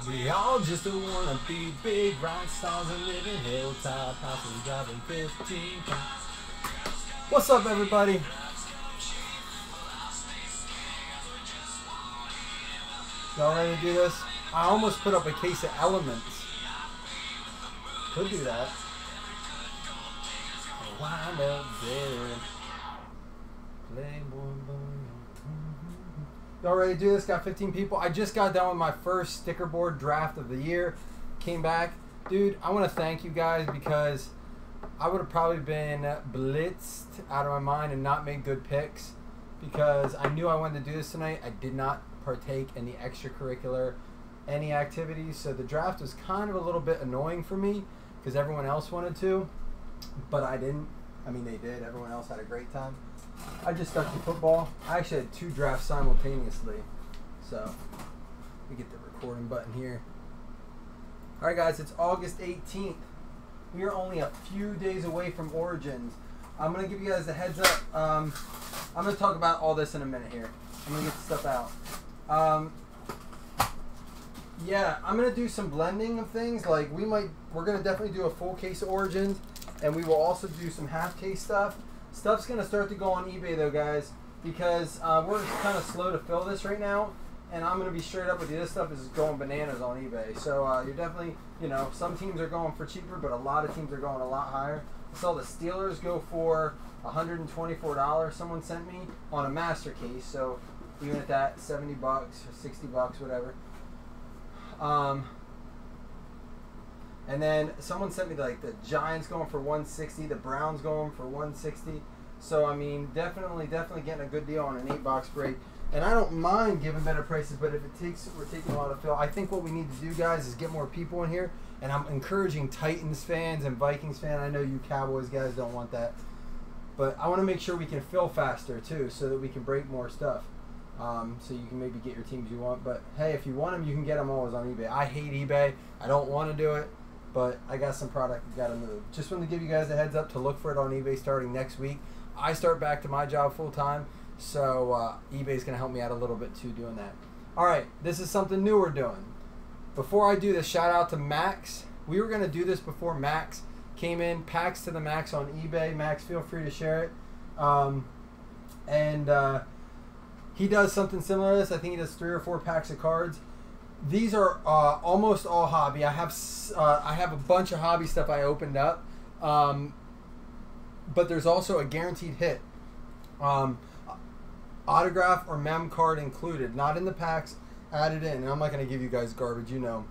We all just wanna be big rock stars and live in hilltop houses driving 15 cars. What's up, everybody? Y'all ready to do this? I almost put up a case of Elements. Could do that. Wind up there. Playboy boy. Y'all ready to do this? Got 15 people. I just got done with my first sticker board draft of the year. Came back. Dude, I want to thank you guys because I would have probably been blitzed out of my mind and not made good picks because I knew I wanted to do this tonight. I did not partake in the extracurricular any activities, so the draft was kind of a little bit annoying for me because everyone else wanted to, but I didn't. I mean, they did. Everyone else had a great time. I just stuck to football. I actually had 2 drafts simultaneously. So, let me get the recording button here. Alright guys, it's August 18th. We are only a few days away from Origins. I'm going to give you guys a heads up. I'm going to talk about all this in a minute here. I'm going to get the stuff out. Yeah, I'm going to do some blending of things. Like, we're going to definitely do a full case of Origins. And we will also do some half case stuff. Stuff's going to start to go on eBay though, guys, because we're kind of slow to fill this right now, and I'm going to be straight up with you. This stuff is going bananas on eBay. So you're definitely, you know, some teams are going for cheaper, but a lot of teams are going a lot higher. I saw the Steelers go for $124, someone sent me, on a master case. So even at that, $70 or $60, whatever. And then someone sent me like the Giants going for $160, the Browns going for $160. So I mean, definitely getting a good deal on an 8-box break. And I don't mind giving better prices, but if we're taking a lot of fill. I think what we need to do, guys, is get more people in here. And I'm encouraging Titans fans and Vikings fans. I know you Cowboys guys don't want that, but I want to make sure we can fill faster too, so that we can break more stuff. So you can maybe get your teams you want. But hey, if you want them, you can get them always on eBay. I hate eBay. I don't want to do it. But I got some product we got to move. Just wanted to give you guys a heads up to look for it on eBay starting next week. I start back to my job full time, so eBay's going to help me out a little bit too doing that. All right, this is something new we're doing. Before I do this, shout out to Max. We were going to do this before Max came in. Packs to the Max on eBay. Max, feel free to share it. He does something similar to this. I think he does 3 or 4 packs of cards. These are almost all hobby. I have a bunch of hobby stuff I opened up, but there's also a guaranteed hit, autograph or mem card included, not in the packs, added in. And I'm not going to give you guys garbage, you know,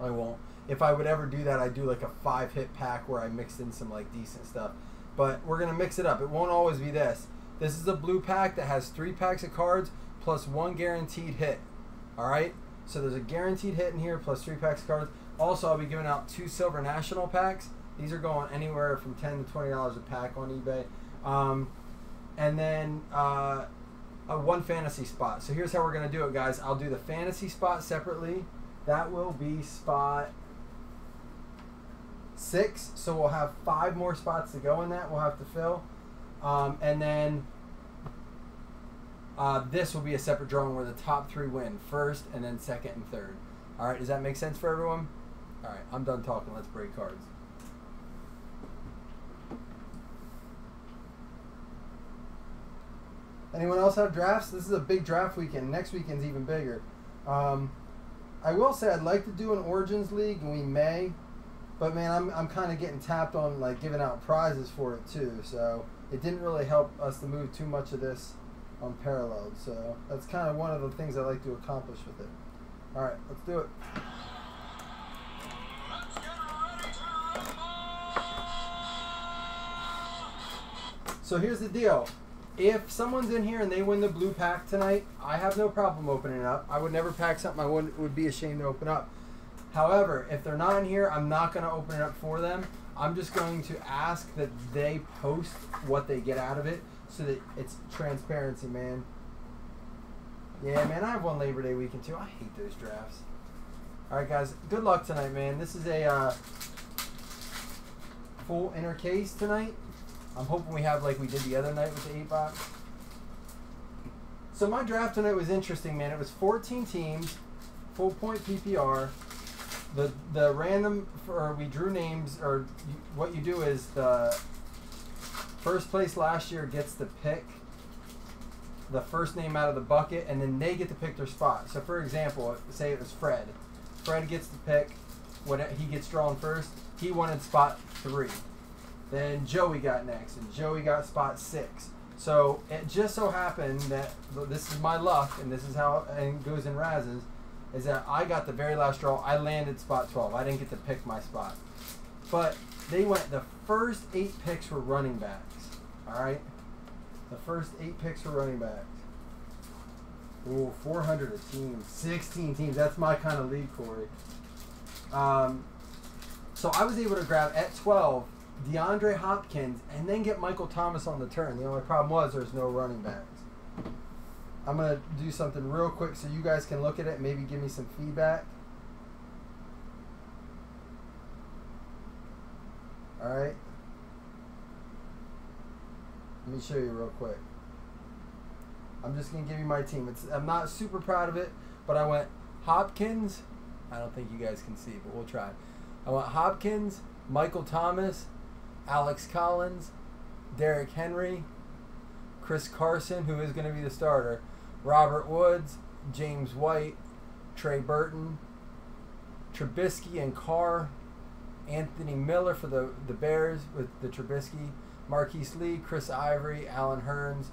I won't. If I would ever do that, I'd do like a 5-hit pack where I mixed in some like decent stuff. But we're going to mix it up. It won't always be this. This is a blue pack that has 3 packs of cards plus 1 guaranteed hit. All right. So there's a guaranteed hit in here plus 3 packs of cards. Also, I'll be giving out 2 Silver National packs. These are going anywhere from $10 to $20 a pack on eBay. And then 1 fantasy spot. So here's how we're going to do it, guys. I'll do the fantasy spot separately. That will be spot 6. So we'll have 5 more spots to go in that. We'll have to fill. And then this will be a separate drawing where the top 3 win, first and then second and third. All right, does that make sense for everyone? All right, I'm done talking. Let's break cards. Anyone else have drafts? This is a big draft weekend. Next weekend's even bigger. I will say I'd like to do an Origins League, and we may, but man, I'm kind of getting tapped on like giving out prizes for it too. So it didn't really help us to move too much of this unparalleled, so that's kind of one of the things I like to accomplish with it. All right, let's do it. So here's the deal. If someone's in here and they win the blue pack tonight, I have no problem opening it up. I would never pack something I would be ashamed to open up. However, if they're not in here, I'm not going to open it up for them. I'm just going to ask that they post what they get out of it, so that it's transparency, man. Yeah, man, I have one Labor Day weekend too. I hate those drafts. All right, guys, good luck tonight, man. This is a full inner case tonight. I'm hoping we have like we did the other night with the 8-box. So my draft tonight was interesting, man. It was 14 teams, full point PPR. The random we drew names, or what you do is the first place last year gets to pick the first name out of the bucket, and then they get to pick their spot. So for example, say it was Fred. Fred gets to pick what he gets drawn first. He wanted spot 3. Then Joey got next, and Joey got spot 6. So it just so happened that this is my luck, and this is how it goes in Razzes, is that I got the very last draw. I landed spot 12. I didn't get to pick my spot. But they went, the first 8 picks were running backs. All right? The first 8 picks were running backs. Ooh, 400 a team. 16 teams. That's my kind of league, Corey. So I was able to grab, at 12, DeAndre Hopkins, and then get Michael Thomas on the turn. The only problem was there's no running backs. I'm going to do something real quick so you guys can look at it and maybe give me some feedback. All right. Let me show you real quick. I'm just going to give you my team. I'm not super proud of it, but I went Hopkins. I don't think you guys can see, but we'll try. I went Hopkins, Michael Thomas, Alex Collins, Derrick Henry, Chris Carson, who is going to be the starter, Robert Woods, James White, Trey Burton, Trubisky and Carr, Anthony Miller for the Bears with the Trubisky, Marquise Lee, Chris Ivory, Alan Hearns,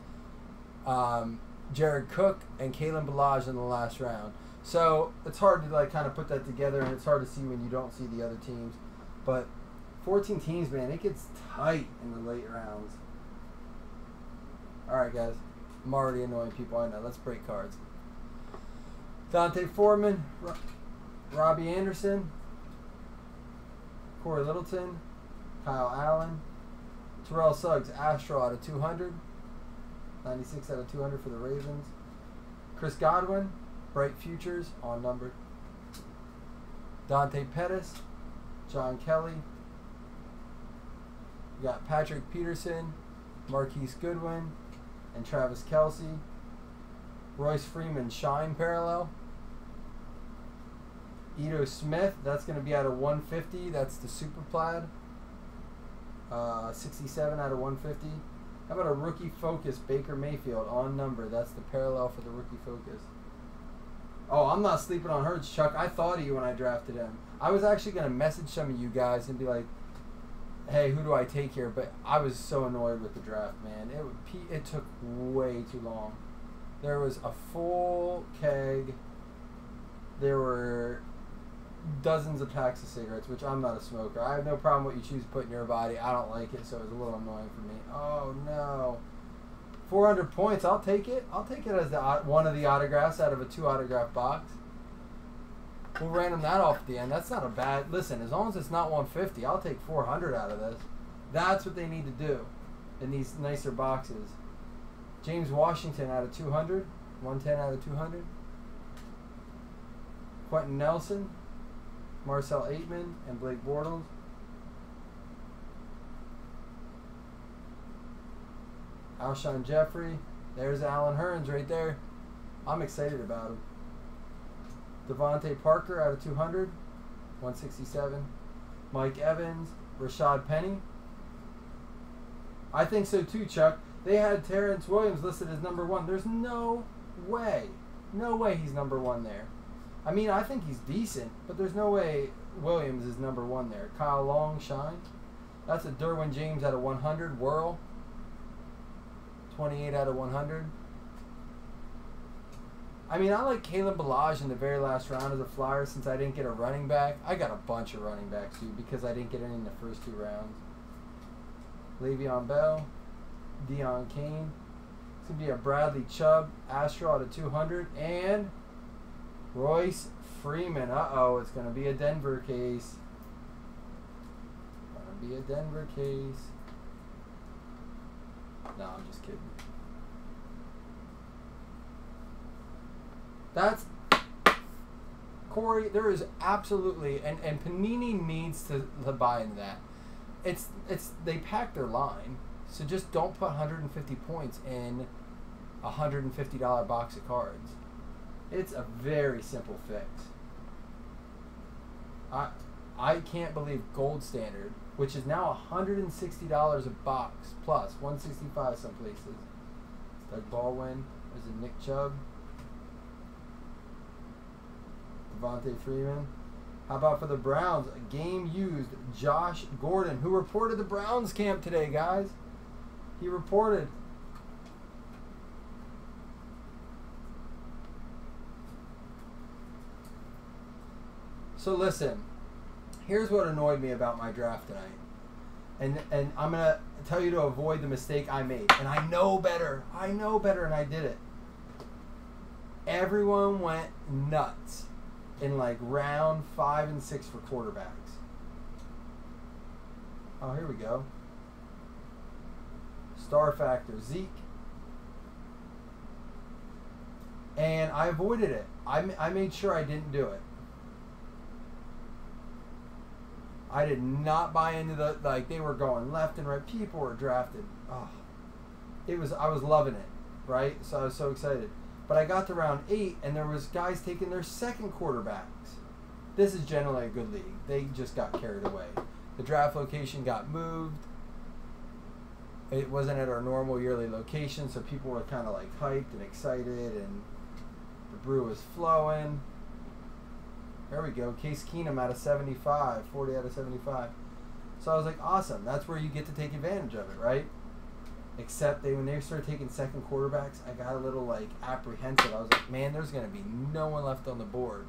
Jared Cook, and Kalen Ballage in the last round. So it's hard to kind of put that together, and it's hard to see when you don't see the other teams. But 14 teams, man, it gets tight in the late rounds. All right, guys. I'm already annoying people, I know. Let's break cards. Dante Foreman, Robbie Anderson, Corey Littleton, Kyle Allen, Terrell Suggs, Astro out of 200, 96 out of 200 for the Ravens. Chris Godwin, Bright Futures, on numbered. Dante Pettis, John Kelly. We got Patrick Peterson, Marquise Goodwin, and Travis Kelce. Royce Freeman, Shine Parallel. Ito Smith, that's going to be out of 150. That's the Super Plaid. 67 out of 150. How about a Rookie Focus, Baker Mayfield, on number? That's the parallel for the Rookie Focus. Oh, I'm not sleeping on Hurts, Chuck. I thought of you when I drafted him. I was actually going to message some of you guys and be like, hey, who do I take here? But I was so annoyed with the draft, man. It took way too long. There was a full keg. There were dozens of packs of cigarettes, which I'm not a smoker. I have no problem what you choose to put in your body. I don't like it, so it was a little annoying for me. Oh, no. 400 points. I'll take it. I'll take it as one of the autographs out of a 2 autograph box. We'll random that off at the end. That's not a bad... Listen, as long as it's not 150, I'll take 400 out of this. That's what they need to do in these nicer boxes. James Washington out of 200. 110 out of 200. Quentin Nelson, Marcel Aitman, and Blake Bortles. Alshon Jeffrey. There's Alan Hearns right there. I'm excited about him. Devontae Parker out of 200. 167. Mike Evans. Rashad Penny. I think so too, Chuck. They had Terrence Williams listed as number 1. There's no way. No way he's number 1 there. I mean, I think he's decent, but there's no way Williams is number 1 there. Kyle Long, Shine. That's a Derwin James out of 100. Whirl. 28 out of 100. I mean, I like Kalen Ballage in the very last round as a flyer since I didn't get a running back. I got a bunch of running backs, too, because I didn't get any in the first 2 rounds. Le'Veon Bell. Deion Kane. It's going to be a Bradley Chubb. Astro out of 200. And Royce Freeman. Uh-oh, it's going to be a Denver case. Going to be a Denver case. No, I'm just kidding. That's... Corey, there is absolutely... And Panini needs to buy into that. They pack their line. So just don't put 150 points in a $150 box of cards. It's a very simple fix. I can't believe Gold Standard, which is now $160 a box plus, $165 some places. Doug Baldwin, there's a Nick Chubb, Devontae Freeman. How about for the Browns, a game used Josh Gordon, who reported the Browns camp today, guys. He reported. So listen, here's what annoyed me about my draft tonight. And I'm going to tell you to avoid the mistake I made. And I know better. I know better, and I did it. Everyone went nuts in like round 5 and 6 for quarterbacks. Oh, here we go. Star factor, Zeke. And I avoided it. I made sure I didn't do it. I did not buy into the, like, they were going left and right. People were drafted. Oh, I was loving it, right? So I was so excited. But I got to round 8, and there was guys taking their second quarterbacks. This is generally a good league. They just got carried away. The draft location got moved. It wasn't at our normal yearly location, so people were kind of like hyped and excited, and the brew was flowing. There we go. Case Keenum out of 75, 40 out of 75. So I was like, awesome. That's where you get to take advantage of it, right? Except when they started taking second quarterbacks, I got a little like apprehensive. I was like, man, there's going to be no one left on the board.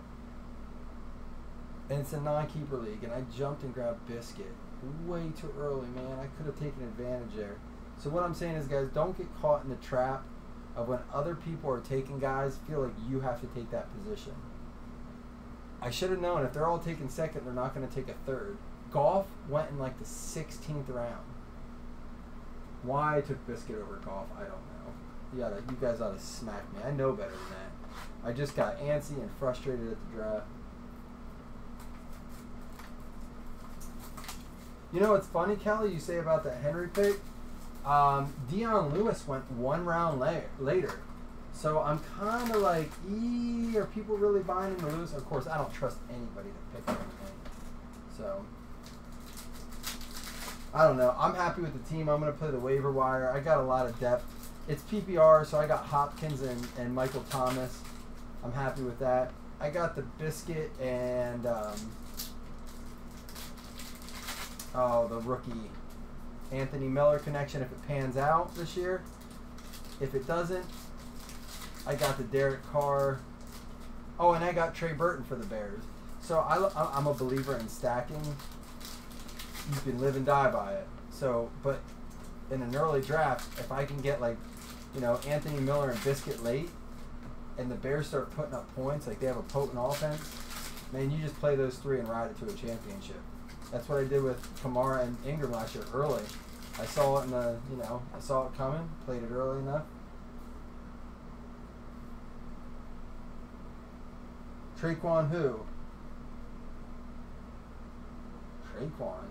And it's a non-keeper league, and I jumped and grabbed Biscuit way too early, man. I could have taken advantage there. So what I'm saying is, guys, don't get caught in the trap of when other people are taking guys, feel like you have to take that position. I should have known if they're all taking second, they're not going to take a third. Goff went in like the 16th round. Why I took Biscuit over Goff, I don't know. You guys ought to smack me. I know better than that. I just got antsy and frustrated at the draft. You know what's funny, Kelly, you say about that Henry pick? Dion Lewis went 1 round later. So I'm kind of like, are people really buying into Lewis? Of course, I don't trust anybody to pick him. So, I don't know. I'm happy with the team. I'm going to play the waiver wire. I got a lot of depth. It's PPR, so I got Hopkins and Michael Thomas. I'm happy with that. I got the Biscuit and, the rookie Anthony Miller connection if it pans out this year. If it doesn't, I got the Derek Carr. Oh, and I got Trey Burton for the Bears. So I'm a believer in stacking. You can live and die by it. So, but in an early draft, if I can get Anthony Miller and Biscuit late, and the Bears start putting up points, like they have a potent offense, man, you just play those 3 and ride it to a championship. That's what I did with Kamara and Ingram last year early. I saw it I saw it coming, played it early enough. Traquan who? Traquan.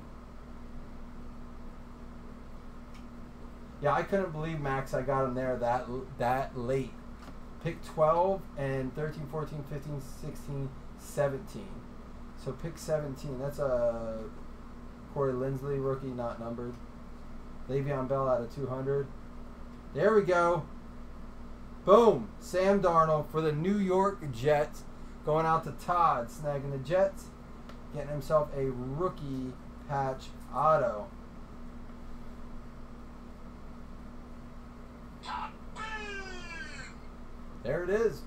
Yeah, I couldn't believe, Max, I got him there that late. Pick 12 and 13, 14, 15, 16, 17. So pick 17. That's a Corey Linsley rookie, not numbered. Le'Veon Bell out of 200. There we go. Boom. Sam Darnold for the New York Jets. Going out to Todd, snagging the Jets. Getting himself a rookie patch auto. There it is.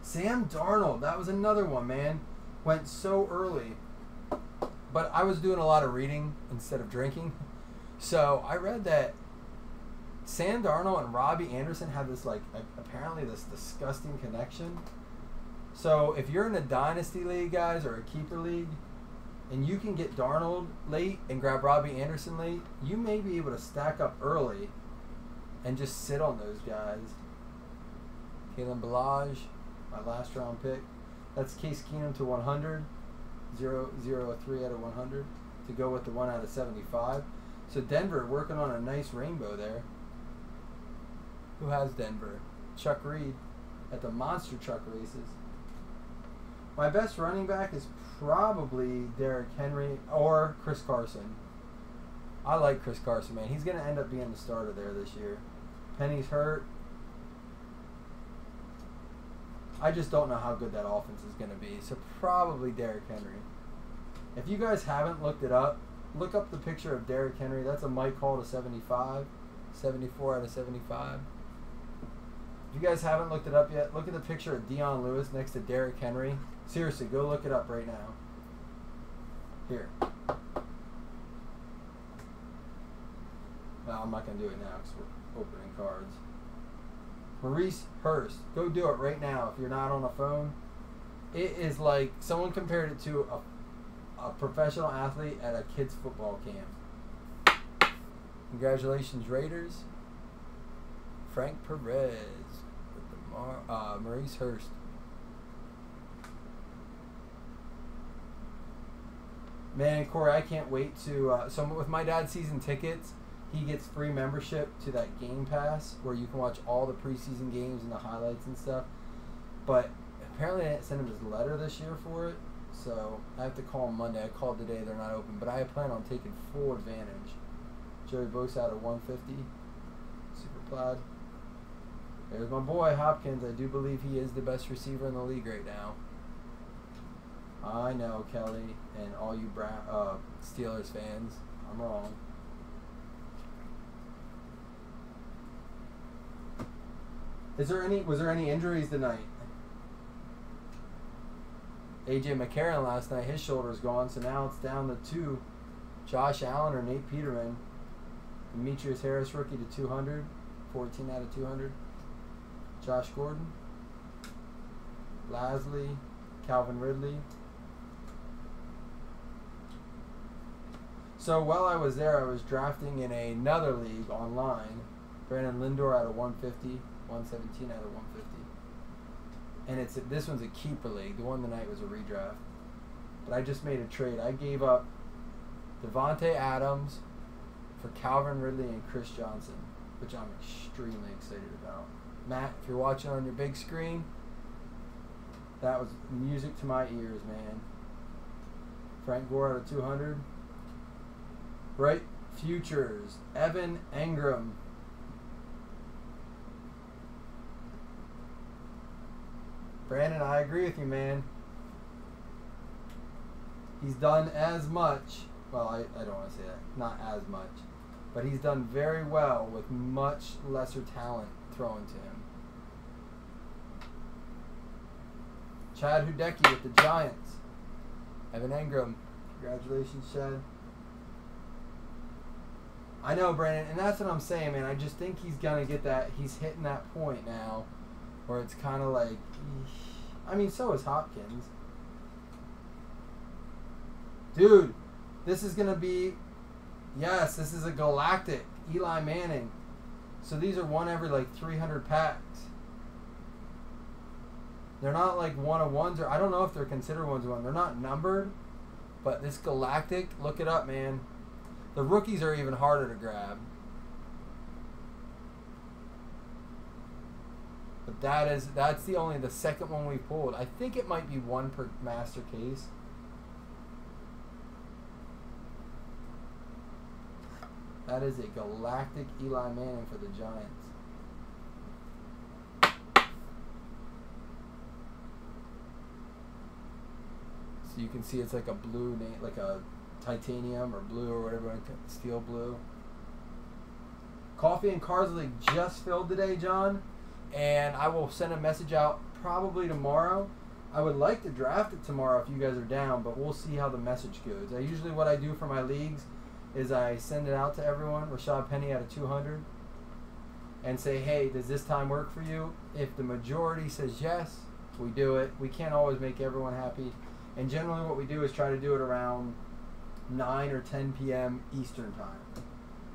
Sam Darnold. That was another one, man. Went so early. But I was doing a lot of reading instead of drinking. So I read that Sam Darnold and Robbie Anderson have this, apparently this disgusting connection. So if you're in a dynasty league, guys, or a keeper league, and you can get Darnold late and grab Robbie Anderson late, you may be able to stack up early and just sit on those guys. Kalen Ballage, my last round pick. That's Case Keenum to 100. 0.003 out of 100 to go with the 1 out of 75. So Denver working on a nice rainbow there. Who has Denver? Chuck Reed. at the monster truck races. My best running back is probably Derrick Henry or Chris Carson. I like Chris Carson, man. He's going to end up being the starter there this year. Penny's hurt. I just don't know how good that offense is going to be. So probably Derrick Henry. If you guys haven't looked it up, look up the picture of Derrick Henry. That's a Mike Hall to 75. 74 out of 75. If you guys haven't looked it up yet, look at the picture of Dion Lewis next to Derrick Henry. Seriously, go look it up right now. Here. No, I'm not going to do it now because we're opening cards. Maurice Hurst. Go do it right now if you're not on a phone. It is like someone compared it to a professional athlete at a kid's football camp. Congratulations, Raiders. Frank Perez with the Maurice Hurst. Man, Corey, I can't wait to... so with my dad's season tickets, he gets free membership to that Game Pass where you can watch all the preseason games and the highlights and stuff. But apparently I didn't send him his letter this year for it, so I have to call him Monday. I called today, they're not open, but I plan on taking full advantage. Joey Bosa out of 150. Super plaid. There's my boy Hopkins. I do believe he is the best receiver in the league right now. I know, Kelly, and all you Steelers fans. I'm wrong. Was there any injuries tonight? AJ McCarron last night, his shoulder's gone, so now it's down to 2. Josh Allen or Nate Peterman. Demetrius Harris, rookie to 200. 14 out of 200. Josh Gordon. Lasley. Calvin Ridley. So while I was there, I was drafting in another league online. Brandon Lindor out of 150. 117 out of 150. And this one's a keeper league. The one tonight was a redraft. But I just made a trade. I gave up Devontae Adams for Calvin Ridley and Chris Johnson, which I'm extremely excited about. Matt, if you're watching on your big screen, that was music to my ears, man. Frank Gore out of 200. Right futures. Evan Engram. Brandon, I agree with you, man. He's done as much. Well, I don't want to say that. Not as much. But he's done very well with much lesser talent thrown to him. Chad Hudecki with the Giants. Evan Engram. Congratulations, Chad. I know, Brandon, and that's what I'm saying, man. I just think he's going to get that. He's hitting that point now where it's kind of like, I mean, so is Hopkins. Dude, this is going to be, yes, this is a galactic Eli Manning. So these are one every like 300 packs. They're not like 1-of-1s, or I don't know if they're considered 1-of-1. They're not numbered, but this galactic, look it up, man. The rookies are even harder to grab. But that's the second one we pulled. I think it might be one per master case. That is a galactic Eli Manning for the Giants. So you can see it's like a blue, like a titanium or blue or whatever, steel blue. Coffee and Cars League just filled today, John. And I will send a message out probably tomorrow. I would like to draft it tomorrow if you guys are down, but we'll see how the message goes. Usually what I do for my leagues is I send it out to everyone, Rashad Penny out of 200, and say, hey, does this time work for you? If the majority says yes, we do it. We can't always make everyone happy. And generally what we do is try to do it around 9 or 10 p.m. Eastern time.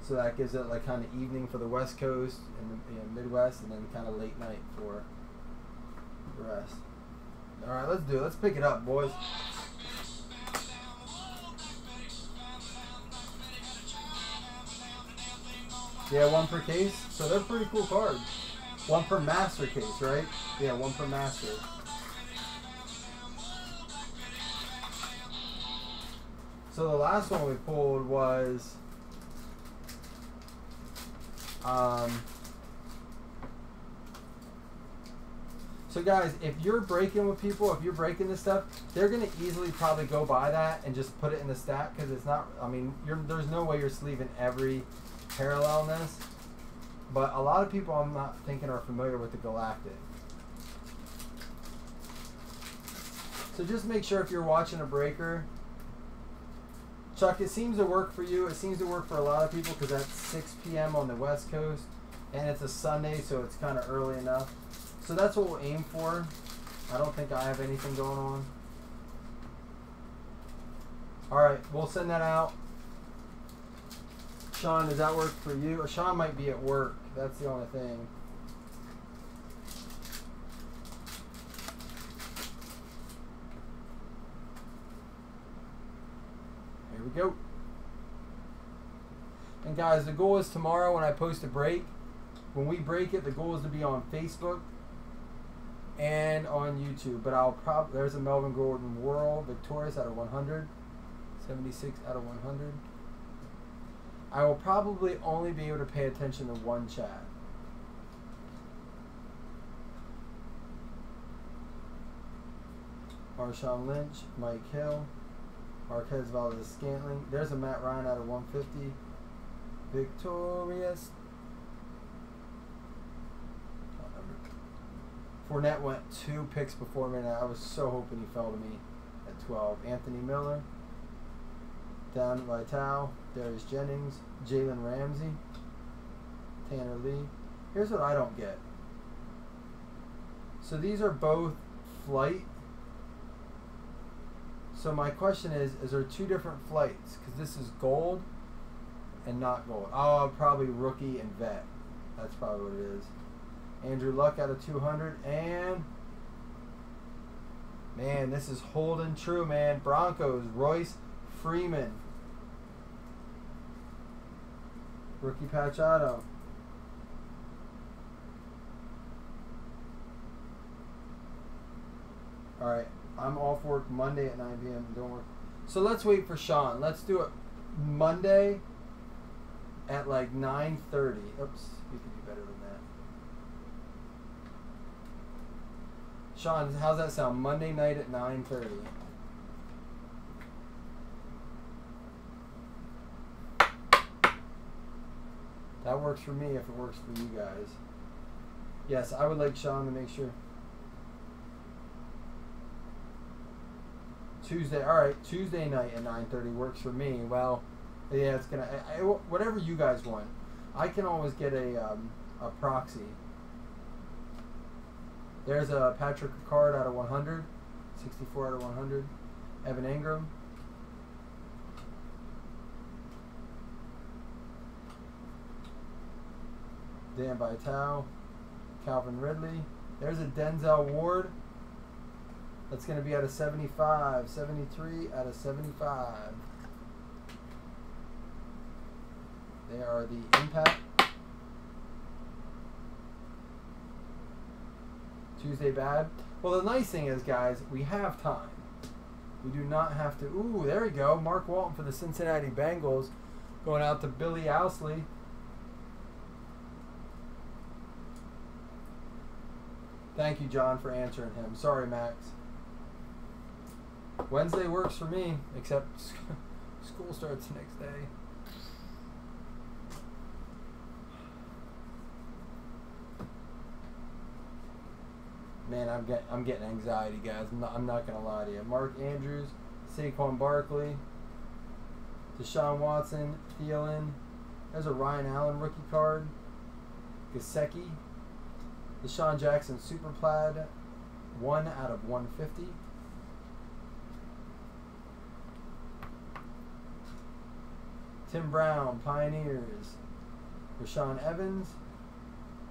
So that gives it like kind of evening for the West Coast and the Midwest, and then kind of late night for the rest. All right, let's do it. Let's pick it up, boys. Yeah, one per case. So they're pretty cool cards. One per master case, right? Yeah, one per master. So the last one we pulled was so guys, if you're breaking with people, if you're breaking this stuff, they're gonna easily probably go buy that and just put it in the stack because it's not. I mean, there's no way you're sleeving every parallelness. But a lot of people I'm not thinking are familiar with the Galactic. So just make sure if you're watching a breaker, Chuck, it seems to work for you. It seems to work for a lot of people because that's 6 p.m. on the West Coast, and it's a Sunday, so it's kind of early enough. So that's what we'll aim for. I don't think I have anything going on. All right, we'll send that out. Sean, does that work for you? Sean might be at work. That's the only thing. Here we go. And guys, the goal is tomorrow when I post a break. When we break it, the goal is to be on Facebook and on YouTube. But I'll probably, there's a Melvin Gordon World Victorious out of 100. 76 out of 100. I will probably only be able to pay attention to one chat. Marshawn Lynch, Mike Hill, Marquez Valdez-Scantling. There's a Matt Ryan out of 150. Victorious. Fournette went 2 picks before me, and I was so hoping he fell to me at 12. Anthony Miller. Dan Vitale, Darius Jennings, Jalen Ramsey, Tanner Lee. Here's what I don't get. So these are both flight. So my question is there 2 different flights? Because this is gold and not gold. Oh, probably rookie and vet. That's probably what it is. Andrew Luck out of 200. And, man, this is holding true, man. Broncos, Royce Freeman. Rookie patch auto. Alright, I'm off work Monday at 9 p.m. Don't work. So let's wait for Sean. Let's do it Monday at like 9:30. Oops, we can do better than that. Sean, how's that sound? Monday night at 9:30. That works for me if it works for you guys. Yes, I would like Sean to make sure. Tuesday, all right, Tuesday night at 9:30 works for me. Well, yeah, it's gonna, whatever you guys want. I can always get a proxy. There's a Patrick Ricard out of 100, 64 out of 100. Evan Ingram. Dan Vitale, Calvin Ridley. There's a Denzel Ward. That's going to be out of 75. 73 out of 75. They are the impact. Tuesday bad. Well, the nice thing is, guys, we have time. We do not have to. Ooh, there we go. Mark Walton for the Cincinnati Bengals. Going out to Billy Owsley. Thank you, John, for answering him. Sorry, Max. Wednesday works for me, except school starts the next day. Man, I'm getting anxiety, guys. I'm not gonna lie to you. Mark Andrews, Saquon Barkley, Deshaun Watson, Thielen. There's a Ryan Allen rookie card. Gesicki. Deshaun Jackson Super Plaid, 1 out of 150. Tim Brown, Pioneers. Rashawn Evans.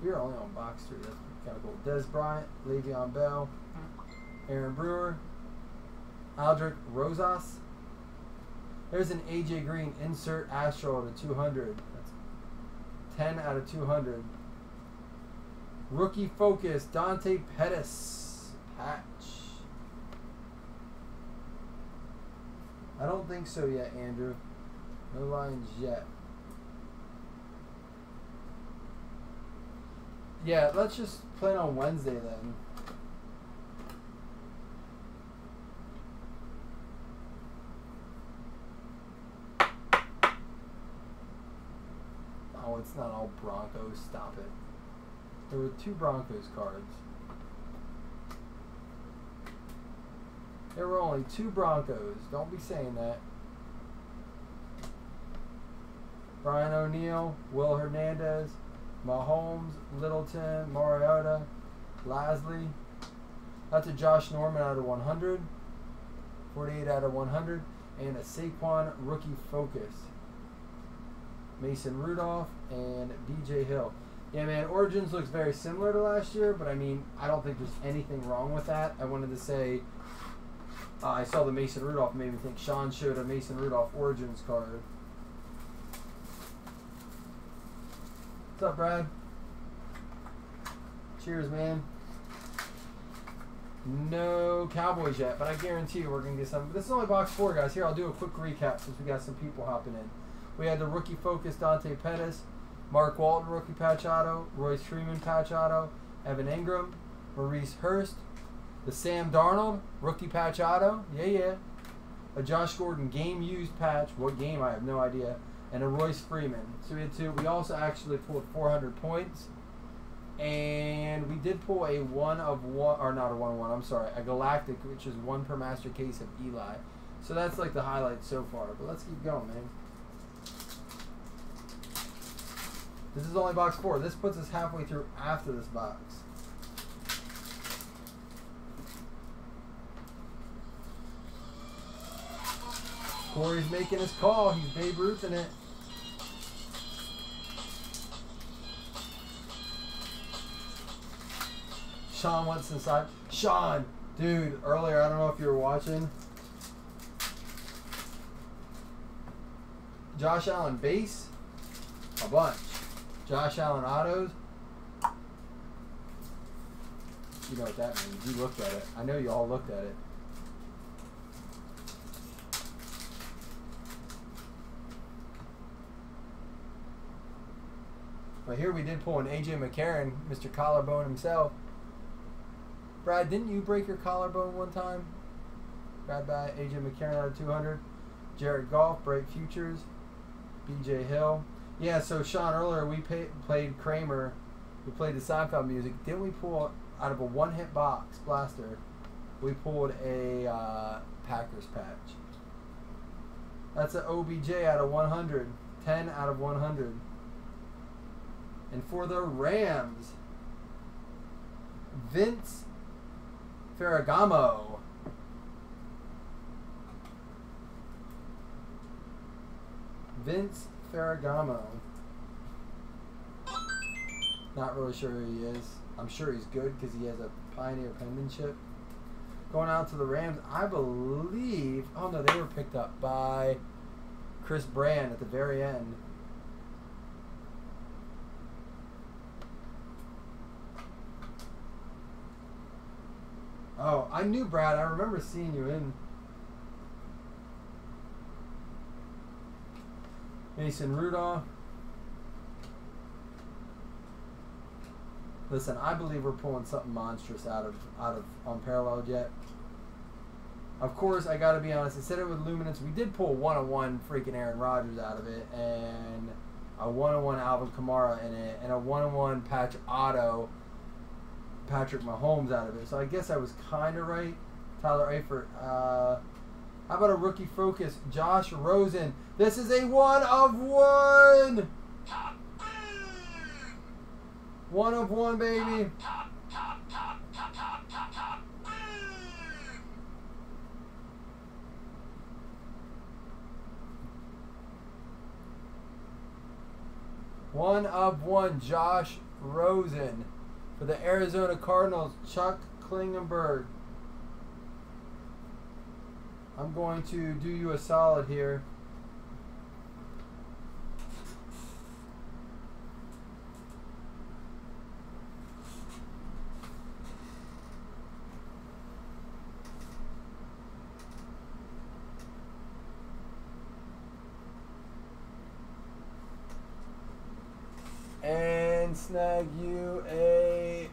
You're only on box 3. That's kind of cool. Des Bryant, Le'Veon Bell, Aaron Brewer, Aldrick Rosas. There's an AJ Green insert Astro to 200. That's 10 out of 200. Rookie focus, Dante Pettis. Patch. I don't think so yet, Andrew. No lines yet. Yeah, let's just plan on Wednesday then. Oh, it's not all Broncos. Stop it. There were 2 Broncos cards. There were only 2 Broncos. Don't be saying that. Brian O'Neill, Will Hernandez, Mahomes, Littleton, Mariota, Lasley. That's a Josh Norman out of 100. 48 out of 100. And a Saquon rookie focus. Mason Rudolph and BJ Hill. Yeah, man, Origins looks very similar to last year, but I mean, I don't think there's anything wrong with that. I wanted to say, I saw the Mason Rudolph, made me think Sean showed a Mason Rudolph Origins card. What's up, Brad? Cheers, man. No Cowboys yet, but I guarantee you we're going to get some. This is only box 4, guys. Here, I'll do a quick recap since we got some people hopping in. We had the rookie focus, Dante Pettis, Mark Walton, rookie patch auto, Royce Freeman patch auto, Evan Ingram, Maurice Hurst, the Sam Darnold, rookie patch auto, yeah. A Josh Gordon game used patch, what game I have no idea, and a Royce Freeman. So we had 2. We also actually pulled 400 points, and we did pull a 1 of 1, or not a 1 of 1, I'm sorry, a Galactic, which is 1 per master case of Eli. So that's like the highlight so far, but let's keep going, man. This is only box 4. This puts us halfway through after this box. Corey's making his call. He's Babe Ruth in it. Sean wants inside. Sean, dude, earlier, I don't know if you were watching. Josh Allen base, a bunch. Josh Allen autos. You know what that means. You looked at it. I know you all looked at it. But here we did pull an AJ McCarron, Mr. Collarbone himself. Brad, didn't you break your collarbone one time? Brad by AJ McCarron out of 200. Jared Goff, break futures. BJ Hill. Yeah, so Sean, earlier we played Kramer. We played the Seinfeld music. Didn't we pull out of a 1-hit box blaster? We pulled a Packers patch. That's an OBJ out of 100. 10 out of 100. And for the Rams, Vince Ferragamo. Vince Ferragamo. Not really sure who he is. I'm sure he's good because he has a Pioneer penmanship. Going out to the Rams, I believe. Oh no, they were picked up by Chris Brand at the very end. Oh, I knew Brad. I remember seeing you in. Mason Rudolph. Listen, I believe we're pulling something monstrous out of Unparalleled yet. Of course, I gotta be honest. I said it with Luminance. We did pull 101 freaking Aaron Rodgers out of it, and a 101 Alvin Kamara in it, and a 101 patch auto Patrick Mahomes out of it. So I guess I was kind of right. Tyler Eifert. How about a rookie focus? Josh Rosen. This is a 1 of 1. 1 of 1, baby. One of 1, Josh Rosen. For the Arizona Cardinals, Chuck Klingenberg. I'm going to do you a solid here. snag you a...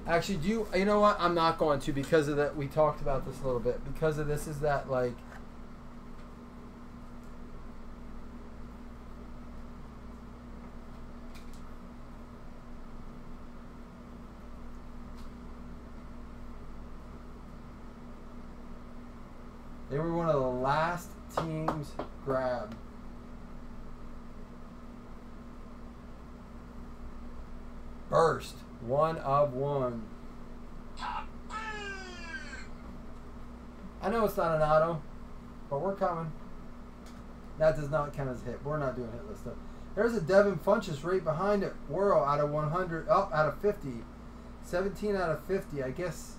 Actually, you know what? I'm not going to because of that. We talked about this a little bit. Because of this is that, like... They were one of the last teams grabbed. Burst. 1 of 1. I know it's not an auto, but we're coming. That does not count as a hit. We're not doing hit list stuff. There's a Devin Funchess right behind it. Whirl out of 100. Oh, out of 50. 17 out of 50. I guess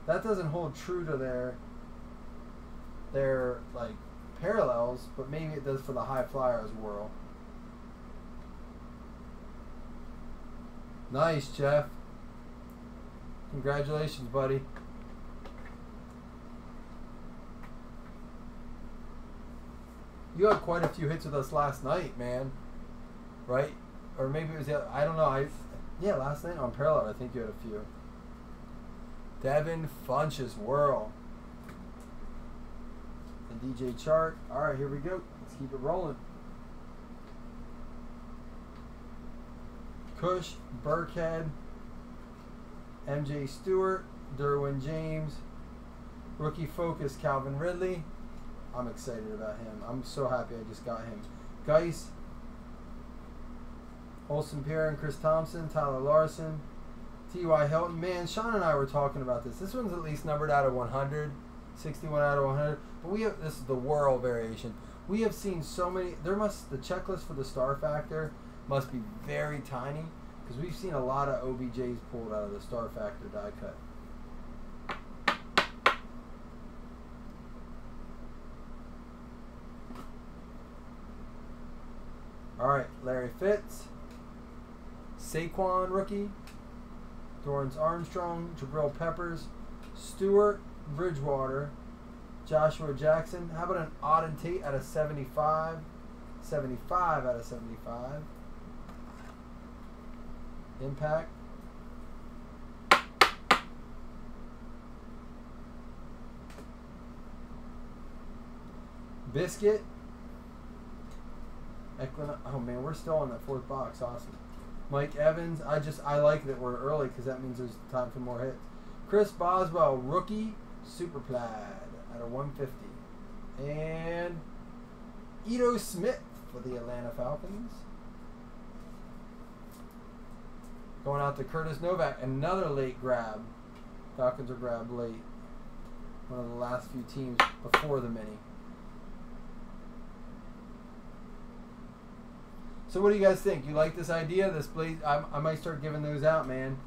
that doesn't hold true to their like parallels, but maybe it does for the high flyers. Whirl. Nice, Jeff. Congratulations, buddy. You had quite a few hits with us last night, man. Right? Or maybe it was the other, I don't know. Yeah, last night on Parallel, I think you had a few. Devin Funchess, Whirl. And DJ Chart. Alright, here we go. Let's keep it rolling. Cush, Burkhead, MJ Stewart, Derwin James, rookie focus Calvin Ridley. I'm excited about him. I'm so happy I just got him. Geis, Olsen Pierre, Chris Thompson, Tyler Larson, T.Y. Hilton. Man, Sean and I were talking about this. This one's at least numbered out of 100, 61 out of 100. But this is the Whirl variation. We have seen so many. The checklist for the star factor must be very tiny because we've seen a lot of OBJs pulled out of the star factor die cut. Alright, Larry Fitz, Saquon rookie, Dorrance Armstrong, Jabril Peppers, Stewart, Bridgewater, Joshua Jackson. How about an Auden Tate out of 75? 75 out of 75. Impact. Biscuit. Oh man, we're still on that fourth box. Awesome. Mike Evans. I like that we're early because that means there's time for more hits. Chris Boswell, rookie, super plaid out of 150. And Ito Smith for the Atlanta Falcons. Going out to Curtis Novak, another late grab. Falcons are grabbed late. One of the last few teams before the mini. So what do you guys think? You like this idea? This Blaze, I might start giving those out, man.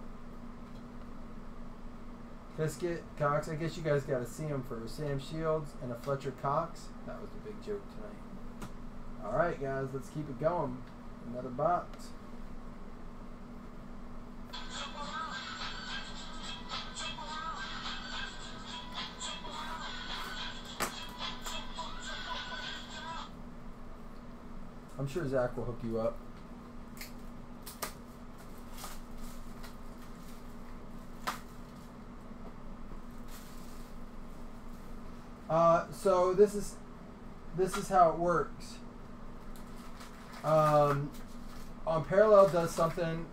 Biscuit, Cox. I guess you guys got to see them for Sam Shields and a Fletcher Cox. That was the big joke tonight. All right, guys, let's keep it going. Another box. I'm sure Zach will hook you up. So this is how it works. On Parallel does something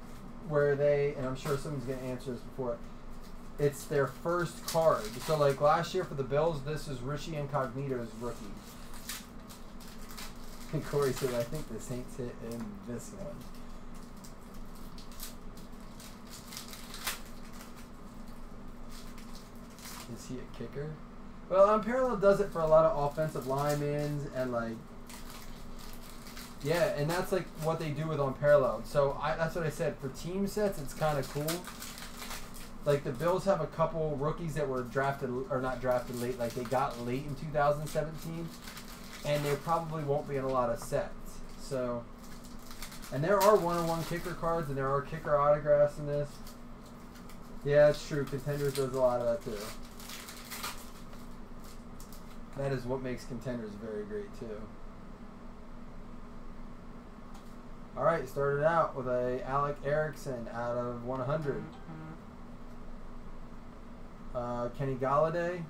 where they, and I'm sure someone's going to answer this before, it's their first card. So like last year for the Bills, this is Richie Incognito's rookie. And Corey said, I think the Saints hit in this one. Is he a kicker? Well, Parallel does it for a lot of offensive linemen and like, yeah, and that's like what they do with Parallel. So that's what I said. For team sets, it's kind of cool. Like the Bills have a couple rookies that were drafted, or not drafted late, like they got late in 2017. And they probably won't be in a lot of sets. So, and there are one-on-one kicker cards, and there are kicker autographs in this. Yeah, it's true. Contenders does a lot of that too. That is what makes Contenders very great too. All right, started out with a Alec Erickson out of 100. Kenny Galladay,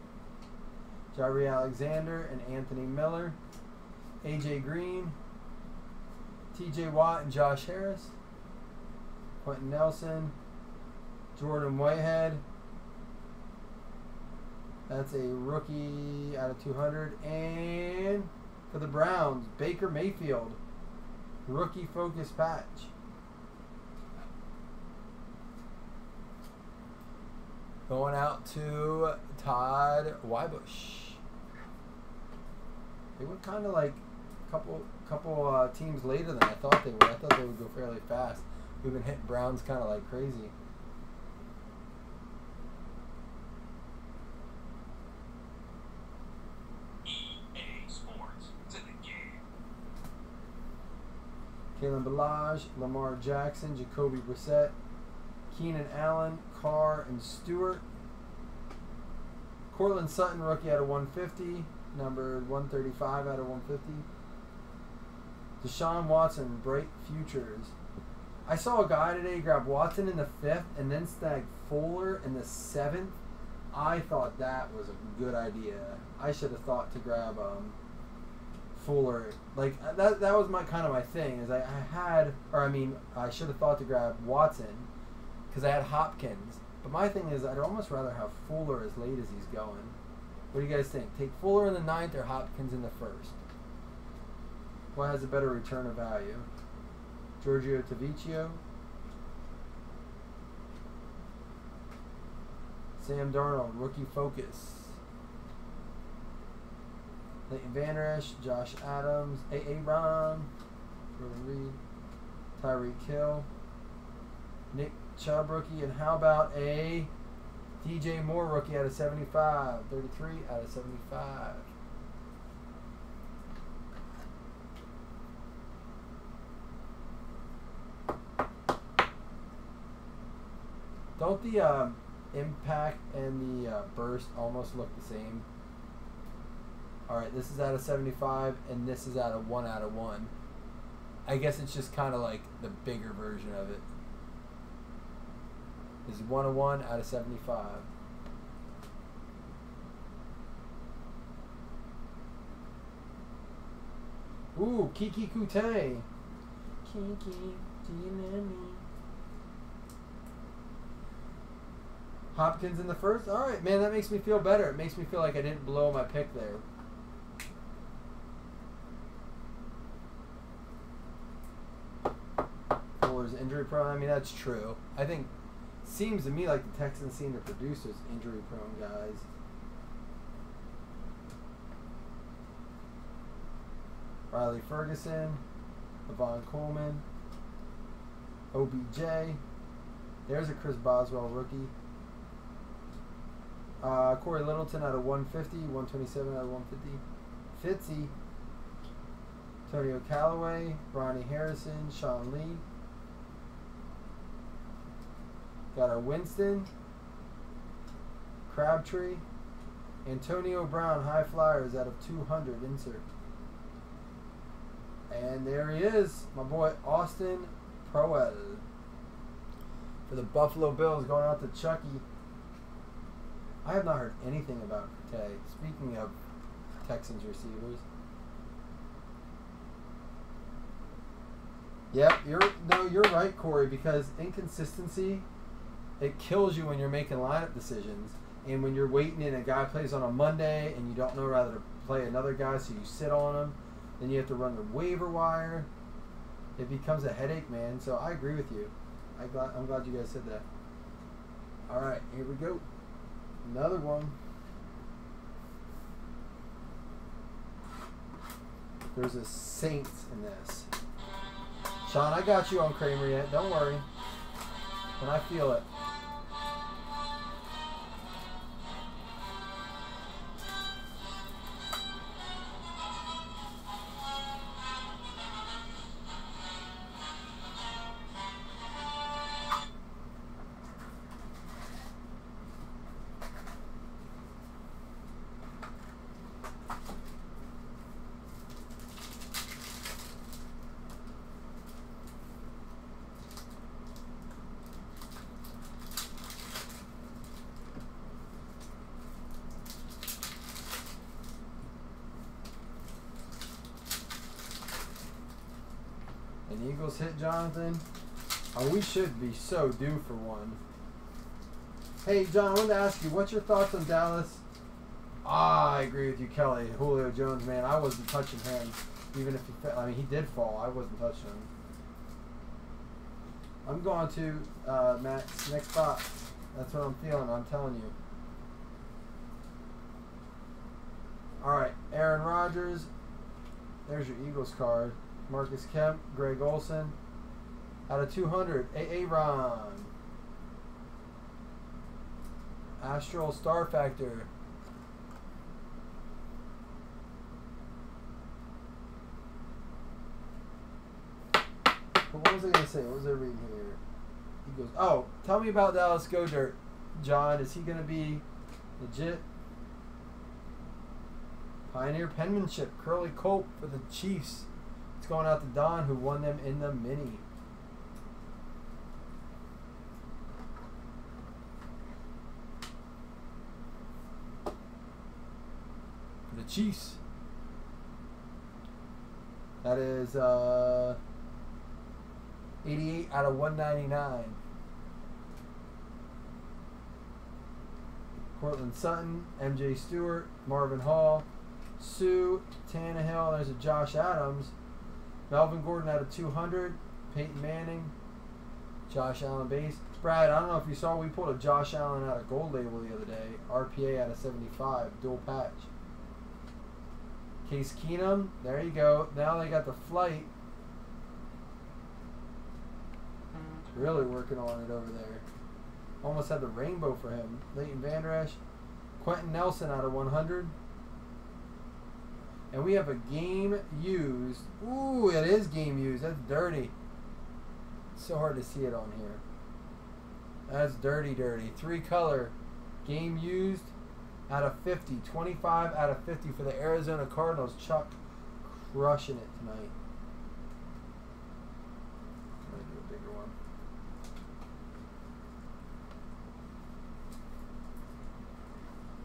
Jairi Alexander, and Anthony Miller. AJ Green, TJ Watt, and Josh Harris. Quentin Nelson, Jordan Whitehead. That's a rookie out of 200. And for the Browns, Baker Mayfield, rookie focus patch. Going out to Todd Wybush. They went kind of like a couple teams later than I thought they would. I thought they would go fairly fast. We've been hitting Browns kind of like crazy. EA Sports. It's in the game. Kalen Ballage, Lamar Jackson, Jacoby Brissett, Keenan Allen, Carr, and Stewart. Cortland Sutton, rookie out of 150, numbered 135 out of 150. Deshaun Watson, Bright Futures. I saw a guy today grab Watson in the 5th and then snag Fuller in the 7th. I thought that was a good idea. I should have thought to grab Fuller. Like that was my thing. Is I should have thought to grab Watson because I had Hopkins. But my thing is, I'd almost rather have Fuller as late as he's going. What do you guys think? Take Fuller in the 9th or Hopkins in the 1st? What has a better return of value? Giorgio Tavicchio, Sam Darnold, rookie focus. Leighton Vander Esch, Josh Adams, A.A. Ron, Jordan Reed, Tyreek Hill, Nick Chubb, rookie, and how about a DJ Moore, rookie out of 75, 33 out of 75. Don't the impact and the burst almost look the same? Alright, this is out of 75, and this is out of 1 out of 1. I guess it's just kind of like the bigger version of it. This is 1 of 1 out of 75. Ooh, Kiki Kute. Kiki, do you know me? Hopkins in the 1st? Alright, man, that makes me feel better. It makes me feel like I didn't blow my pick there. Fuller's injury prone. I mean, that's true. I think, seems to me like the Texans seem to produce those injury prone guys. Riley Ferguson, Levon Coleman, OBJ. There's a Chris Boswell rookie. Corey Littleton out of 150, 127 out of 150. Fitzy, Antonio Callaway, Ronnie Harrison, Sean Lee. Got our Winston, Crabtree, Antonio Brown, High Flyers out of 200 insert. And there he is, my boy Austin Proel. For the Buffalo Bills, going out to Chucky. I have not heard anything about Crute. Speaking of Texans receivers. Yep, you're right, Corey, because inconsistency, it kills you when you're making lineup decisions. And when you're waiting and a guy plays on a Monday and you don't know whether to play another guy, so you sit on him. Then you have to run the waiver wire. It becomes a headache, man. So I agree with you. I'm glad you guys said that. All right, here we go. Another one. There's a Saints in this. Sean, I got you on Kramer yet. Don't worry. When I feel it. Eagles hit, Jonathan? Oh, we should be so due for one. Hey, John, I wanted to ask you, what's your thoughts on Dallas? I agree with you, Kelly. Julio Jones, man, I wasn't touching him. Even if he fell. I mean, he did fall. I wasn't touching him. I'm going to Matt's next box. That's what I'm feeling. I'm telling you. All right, Aaron Rodgers. There's your Eagles card. Marcus Kemp, Greg Olson. Out of 200, Aaron. Astral Star Factor. What was I going to say? What was I reading here? He goes, oh, tell me about Dallas Go Dirt, John. Is he going to be legit? Pioneer penmanship, Curly Colt for the Chiefs. It's going out to Don, who won them in the mini. For the Chiefs. That is 88 out of 199. Cortland Sutton, MJ Stewart, Marvin Hall, Sue, Tannehill. There's a Josh Adams. Melvin Gordon out of 200. Peyton Manning. Josh Allen base. Brad, I don't know if you saw, we pulled a Josh Allen out of Gold Label the other day. RPA out of 75. Dual patch. Case Keenum. There you go. Now they got the flight. Really working on it over there. Almost had the rainbow for him. Leighton Vander Esch. Quentin Nelson out of 100. And we have a game used. Ooh, it is game used. That's dirty. It's so hard to see it on here. That's dirty, dirty. 3-color. Game used out of 50. 25 out of 50 for the Arizona Cardinals. Chuck crushing it tonight. I'm going to do a bigger one.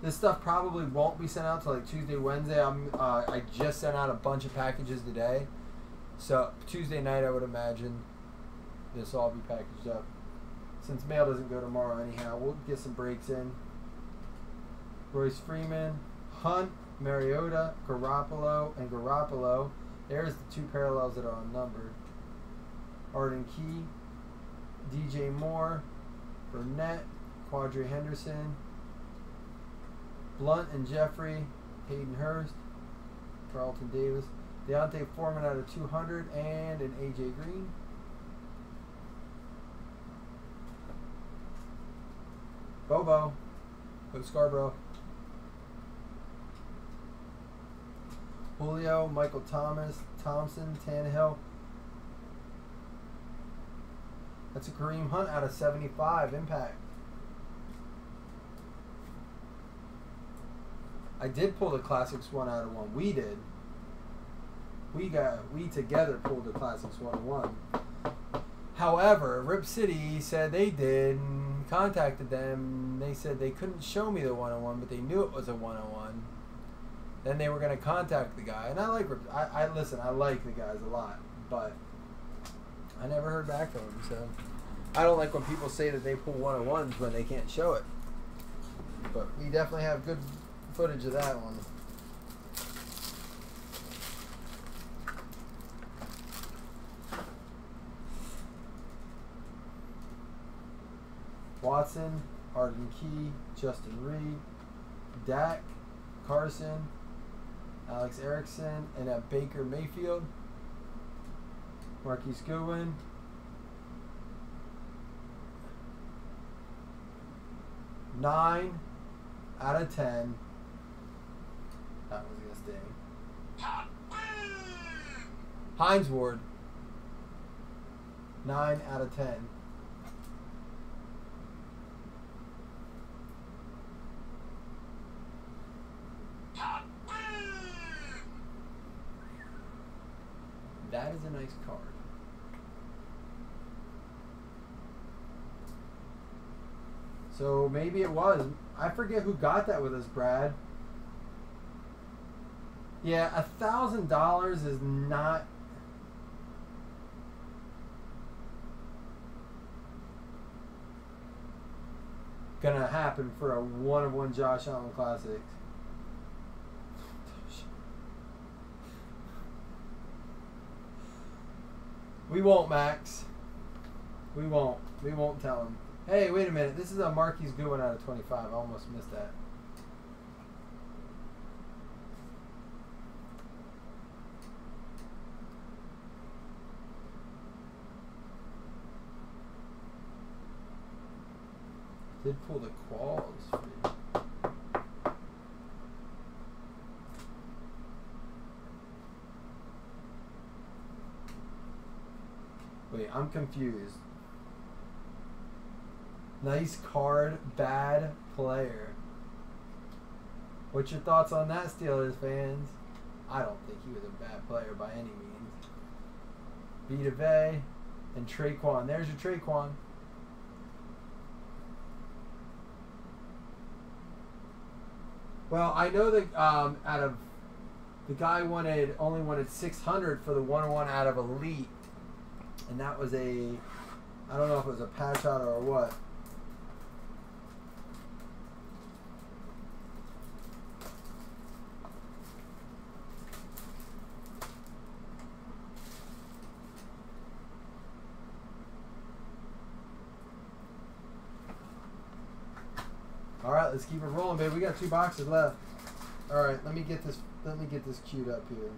This stuff probably won't be sent out till like Tuesday, Wednesday. I just sent out a bunch of packages today. So Tuesday night, I would imagine this will all be packaged up. Since mail doesn't go tomorrow anyhow, we'll get some breaks in. Royce Freeman, Hunt, Mariota, Garoppolo, and Garoppolo. There's the 2 parallels that are unnumbered. Arden Key, DJ Moore, Burnett, Quadri Henderson, Blunt and Jeffrey, Hayden Hurst, Carlton Davis, Deontay Foreman out of 200, and an AJ Green. Bobo, Hope Scarborough. Julio, Michael Thomas, Thompson, Tannehill. That's a Kareem Hunt out of 75, impact. I did pull the Classics 1 out of 1. We did. We together pulled the Classics 101. However, Rip City said they did and contacted them. They said they couldn't show me the 101, but they knew it was a 101. Then they were going to contact the guy. And I like Rip. Listen, I like the guys a lot, but I never heard back from him. So I don't like when people say that they pull 101s when they can't show it. But we definitely have good footage of that one. Watson, Arden Key, Justin Reed, Dak, Carson, Alex Erickson, and Baker Mayfield, Marquise Goodwin, (9 out of 10). That was gonna sting. Hines Ward, 9 out of 10. That is a nice card. So maybe it was. I forget who got that with us, Brad. Yeah, $1,000 is not. gonna happen for a 1-of-1 Josh Allen Classics. We won't, Max. We won't. We won't tell him. Hey, wait a minute. This is a Marquise Goodwin out of 25. I almost missed that. Did pull the quals for you. Wait, I'm confused. Nice card, bad player. What's your thoughts on that, Steelers fans? I don't think he was a bad player by any means. Vita Vey and Traquan. There's your Traquan. Well, I know that out of the guy only wanted 600 for the 101 out of Elite, and that was I don't know if it was a patch auto or what. All right, let's keep it rolling, baby. We got 2 boxes left. All right, let me get this queued up here.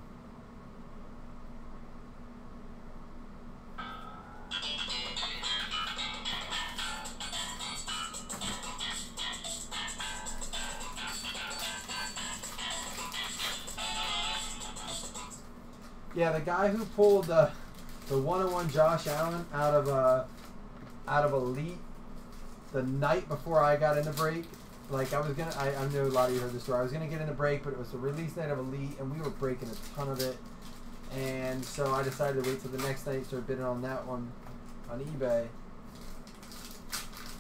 Yeah, the guy who pulled the 101 Josh Allen out of Elite the night before I got in the break, like I know a lot of you heard the story. I was gonna get in the break, but it was the release night of Elite, and we were breaking a ton of it, and so I decided to wait till the next night, start bidding on that one on eBay.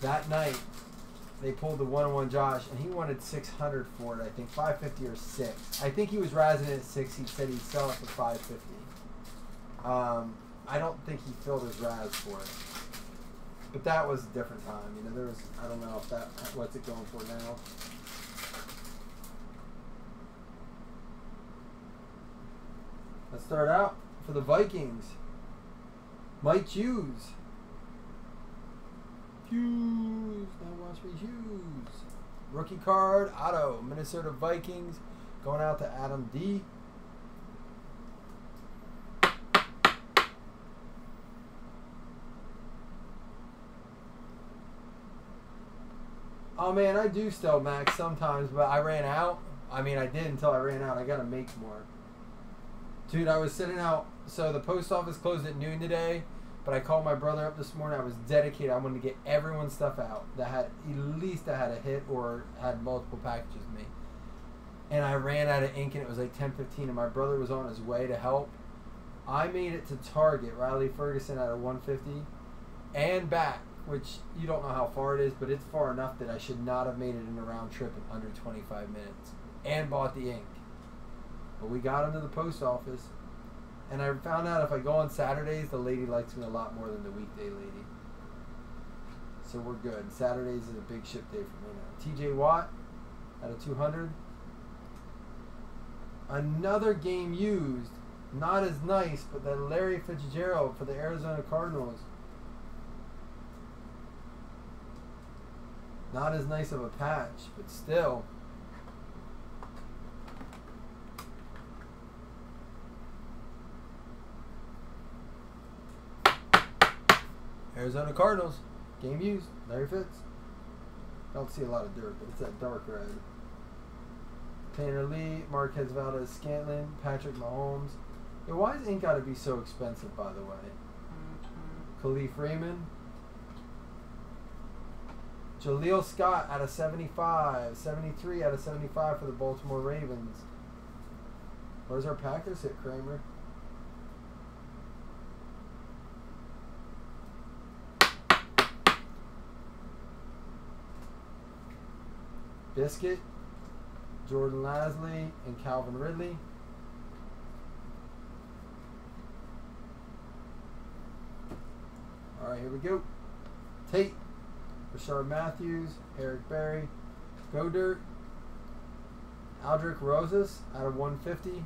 That night, they pulled the 101 Josh, and he wanted 600 for it. I think 550 or 6. I think he was razzing it at 6. He said he'd sell it for 550. I don't think he filled his razz for it. But that was a different time. You know, there was, I don't know if that, what's it going for now? Let's start out for the Vikings. Mike Hughes. Hughes. Now watch me, Hughes. Rookie card, auto. Minnesota Vikings. Going out to Adam D. Oh man, I do still max sometimes, but I ran out. I mean, I did until I ran out. I gotta make more. Dude, I was sitting out. So the post office closed at noon today, but I called my brother up this morning. I was dedicated. I wanted to get everyone's stuff out that had at least that had a hit or had multiple packages with me. And I ran out of ink, and it was like 10:15, and my brother was on his way to help. I made it to Target, Riley Ferguson at a 150, and back. Which you don't know how far it is, but it's far enough that I should not have made it in a round trip in under 25 minutes. And bought the ink. But we got into the post office, and I found out if I go on Saturdays, the lady likes me a lot more than the weekday lady. So we're good. Saturdays is a big ship day for me now. TJ Watt at a 200. Another game used. Not as nice, but the Larry Fitzgerald for the Arizona Cardinals. Not as nice of a patch, but still. Arizona Cardinals. Game used. Larry Fitz. Don't see a lot of dirt, but it's that dark red. Tanner Lee, Marquez Valdez Scantlin, Patrick Mahomes. Yeah, why is ink got to be so expensive, by the way? Khalif Raymond. Jaleel Scott out of 75. 73 out of 75 for the Baltimore Ravens. Where's our Packers hit, Kramer? Biscuit, Jordan Lasley, and Calvin Ridley. All right, here we go. Tate. Rashard Matthews, Eric Berry, Godert, Aldrick Rosas out of 150,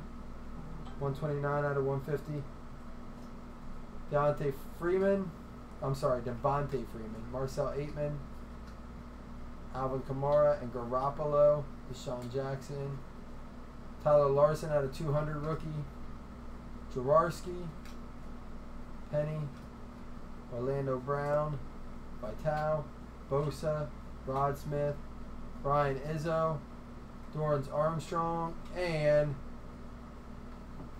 129 out of 150. Devontae Freeman, Marcel Aitman, Alvin Kamara, and Garoppolo, Deshaun Jackson. Tyler Larson out of 200 rookie. Jaworski, Penny, Orlando Brown, Vital, Bosa, Rod Smith, Brian Izzo, Dorrance Armstrong, and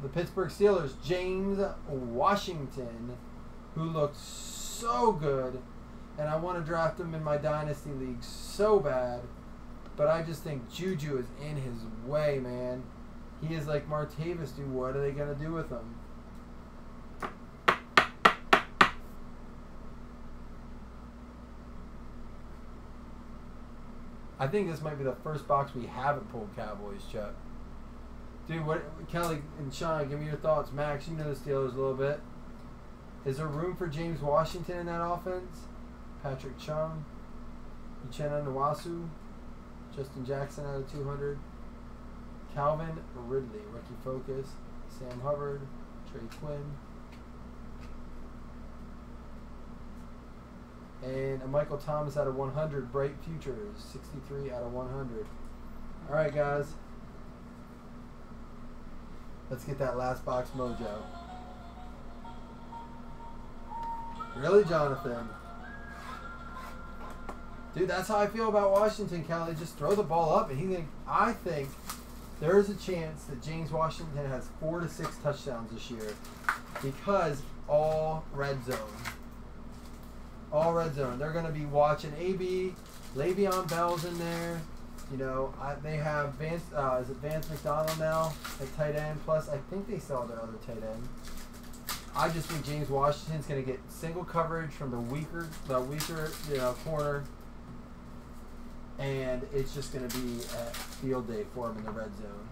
the Pittsburgh Steelers, James Washington, who looked so good. And I want to draft him in my Dynasty League so bad. But I just think Juju is in his way, man. He is like Martavis, dude. What are they going to do with him? I think this might be the first box we haven't pulled Cowboys, Chuck. Dude, what, Kelly and Sean, give me your thoughts. Max, you know the Steelers a little bit. Is there room for James Washington in that offense? Patrick Chung, Uchenna Nwasu, Justin Jackson out of 200, Calvin Ridley, rookie focus, Sam Hubbard, Trey Quinn, and a Michael Thomas out of 100, Bright Futures, 63 out of 100. All right, guys. Let's get that last box mojo. Really, Jonathan? Dude, that's how I feel about Washington, Kelly. Just throw the ball up, and I think there is a chance that James Washington has 4 to 6 touchdowns this year because all red zone. All red zone. They're going to be watching AB, Le'Veon Bell's in there. You know, they have Vance McDonald now at tight end. Plus, I think they sell their other tight end. I just think James Washington's going to get single coverage from the weaker corner. And it's just going to be a field day for him in the red zone.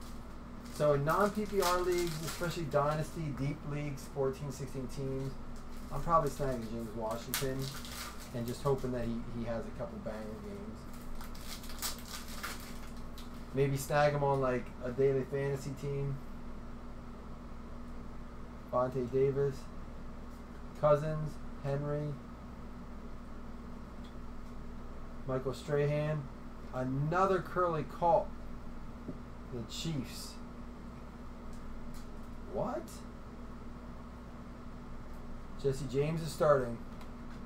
So in non-PPR leagues, especially Dynasty, deep leagues, 14, 16 teams, I'm probably snagging James Washington and just hoping that he has a couple banger games. Maybe snag him on like a daily fantasy team. Vontae Davis, Cousins, Henry, Michael Strahan, another curly call. The Chiefs. What? Jesse James is starting.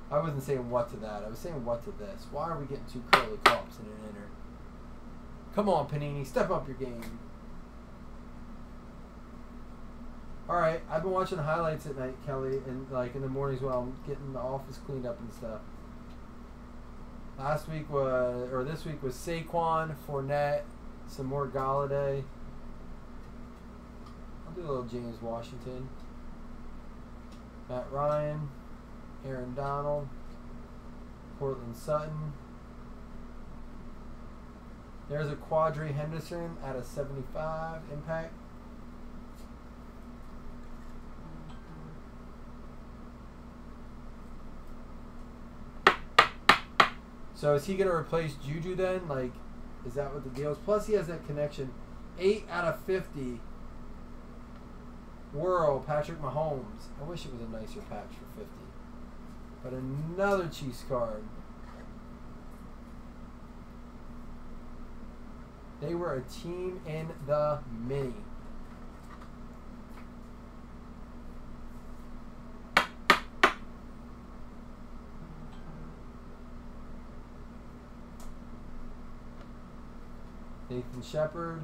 I wasn't saying what to that. I was saying what to this. Why are we getting 2 curly cops in an inner? Come on, Panini. Step up your game. Alright, I've been watching highlights at night, Kelly, and like in the mornings while I'm getting the office cleaned up and stuff. This week was Saquon, Fournette, some more Galladay. I'll do a little James Washington. Matt Ryan, Aaron Donald, Cortland Sutton. There's a Quadri Henderson at a 75 impact. So is he going to replace Juju then? Like, is that what the deal is? Plus he has that connection. 8 out of 50. World, Patrick Mahomes. I wish it was a nicer patch for 50. But another Chiefs card. They were a team in the mini. Nathan Shepard.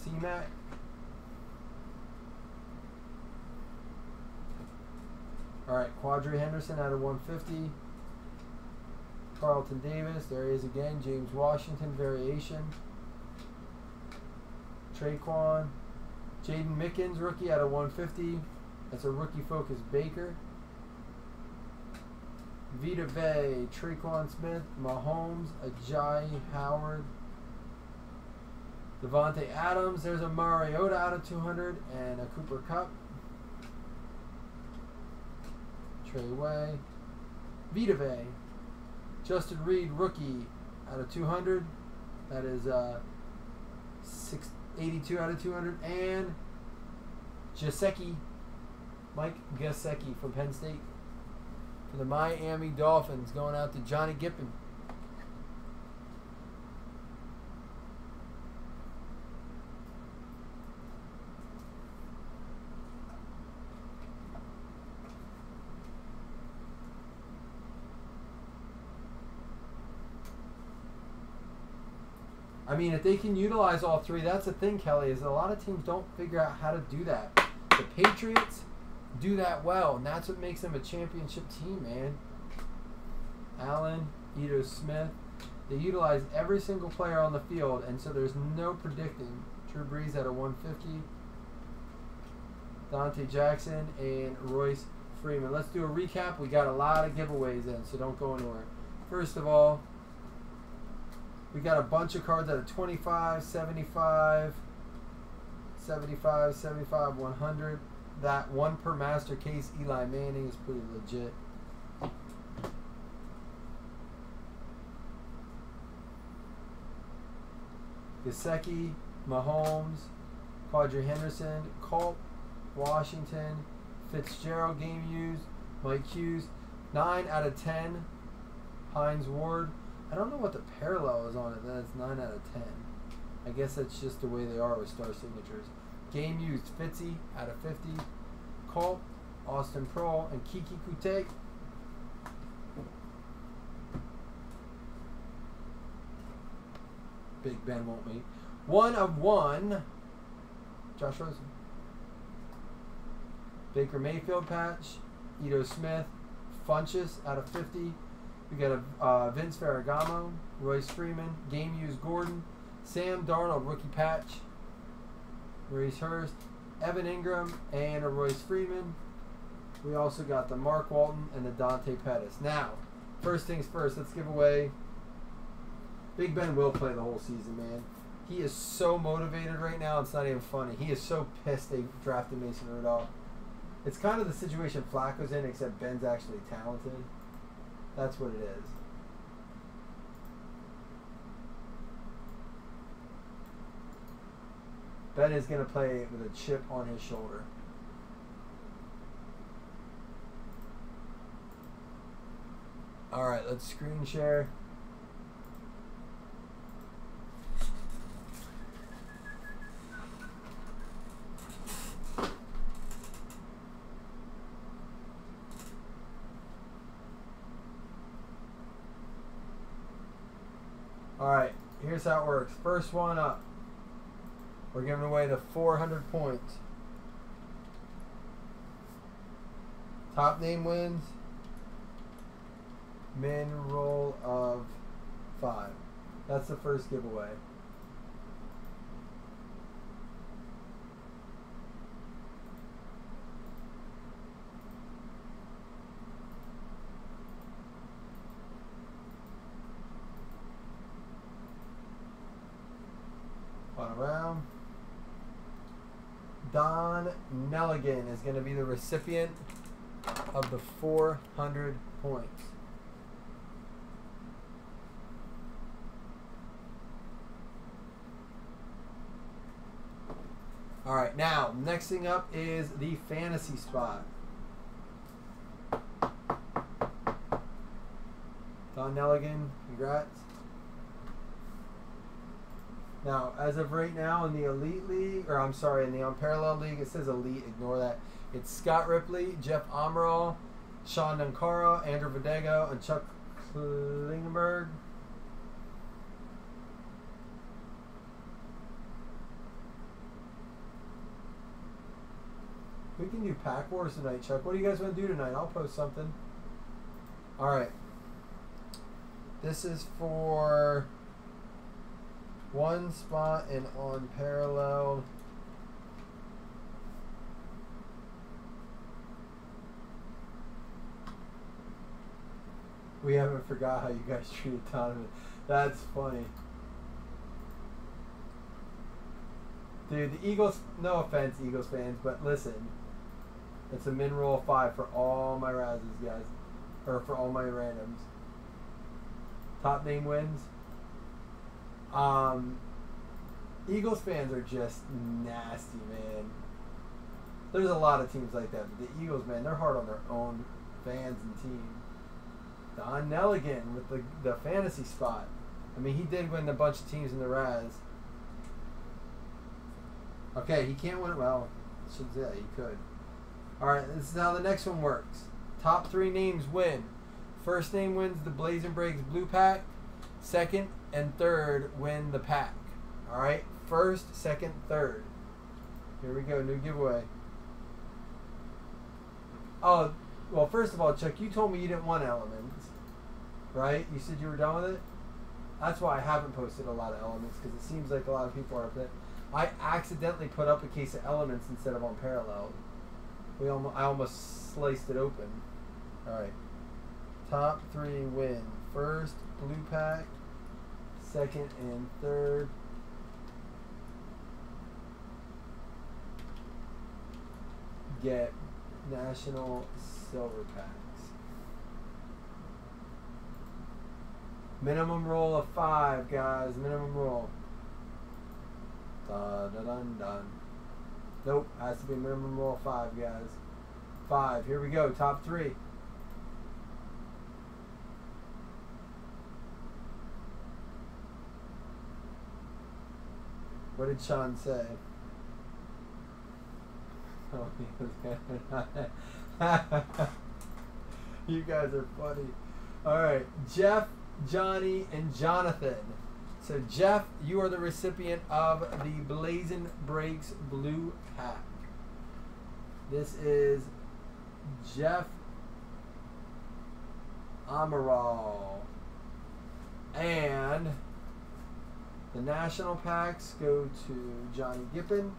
C-Mac. Alright, Quadri Henderson out of 150. Carlton Davis. There he is again. James Washington variation. Traquan. Jaden Mickens, rookie out of 150. That's a rookie focus Baker. Vita Vey, Traquan Smith, Mahomes, Ajayi Howard, Devontae Adams. There's a Mariota out of 200 and a Cooper Kupp. Trey Way. Vitave. Justin Reed, rookie, out of 200. That is 682 out of 200. And Gesicki, Mike Gesicki from Penn State. For the Miami Dolphins, going out to Johnny Gippen. I mean, if they can utilize all three, that's the thing, Kelly, is a lot of teams don't figure out how to do that. The Patriots do that well, and that's what makes them a championship team, man. Allen, Ito Smith, they utilize every single player on the field, and so there's no predicting. Drew Brees at a 150. Dante Jackson and Royce Freeman. Let's do a recap. We got a lot of giveaways in, so don't go anywhere. First of all, we got a bunch of cards out of 25, 75, 75, 75, 100. That one per master case, Eli Manning, is pretty legit. Gesicki, Mahomes, Quadri Henderson, Colt, Washington, Fitzgerald game used, Mike Hughes, 9 out of 10, Hines Ward. I don't know what the parallel is on it. That's 9 out of 10. I guess that's just the way they are with star signatures. Game used, Fitzy out of 50, Colt, Austin Prohl, and Kiki Kute. Big Ben won't meet. 1 of 1, Josh Rosen. Baker Mayfield patch, Ito Smith, Funchess out of 50. We got a Vince Ferragamo, Royce Freeman, game used Gordon, Sam Darnold rookie patch, Maurice Hurst, Evan Ingram, and a Royce Freeman. We also got the Mark Walton and the Dante Pettis. Now, first things first, let's give away. Big Ben will play the whole season, man. He is so motivated right now, it's not even funny. He is so pissed they drafted Mason Rudolph. It's kind of the situation Flacco's in, except Ben's actually talented. That's what it is. Ben is going to play with a chip on his shoulder. All right, let's screen share. Alright, here's how it works. First one up. We're giving away the 400 points. Top name wins. Min roll of 5. That's the first giveaway. Around. Don Nelligan is going to be the recipient of the 400 points. All right, now next thing up is the fantasy spot. Don Nelligan, congrats. Now, as of right now in the Elite League, or I'm sorry, in the Unparalleled League, it says Elite, ignore that. It's Scott Ripley, Jeff Amaral, Sean Dunkara, Andrew Vidego, and Chuck Klingenberg. We can do Pack Wars tonight, Chuck. What do you guys want to do tonight? I'll post something. All right. This is for one spot in Unparalleled. We haven't forgot how you guys treated Donovan. That's funny. Dude, the Eagles, no offense, Eagles fans, but listen. It's a min roll of 5 for all my Razzes, guys. Or for all my randoms. Top name wins. Eagles fans are just nasty, man. There's a lot of teams like that, but the Eagles, man, they're hard on their own fans and team. Don Nelligan with the fantasy spot. I mean, he did win a bunch of teams in the Raz. Okay, he can't win it. Well, yeah, he could. All right, this is how the next one works. Top 3 names win. First name wins the Blazzzin Breaks Blue Pack. Second and third win the pack. All right, first, second, third. Here we go, new giveaway. Oh, well, first of all, Chuck, you told me you didn't want elements, right? You said you were done with it? That's why I haven't posted a lot of elements, because it seems like a lot of people are up there. I accidentally put up a case of elements instead of on parallel. I almost sliced it open. All right. Top 3 win. First, blue pack. Second and third. Get national silver packs. Minimum roll of 5, guys. Minimum roll. Dun. Nope, has to be a minimum roll of 5, guys. 5. Here we go. Top 3. What did Sean say? Oh, he was gonna You guys are funny. All right, Jeff, Johnny, and Jonathan. So Jeff, you are the recipient of the Blazzzin Breaks Blue Pack. This is Jeff Amaral. And the national packs go to Johnny Gippin.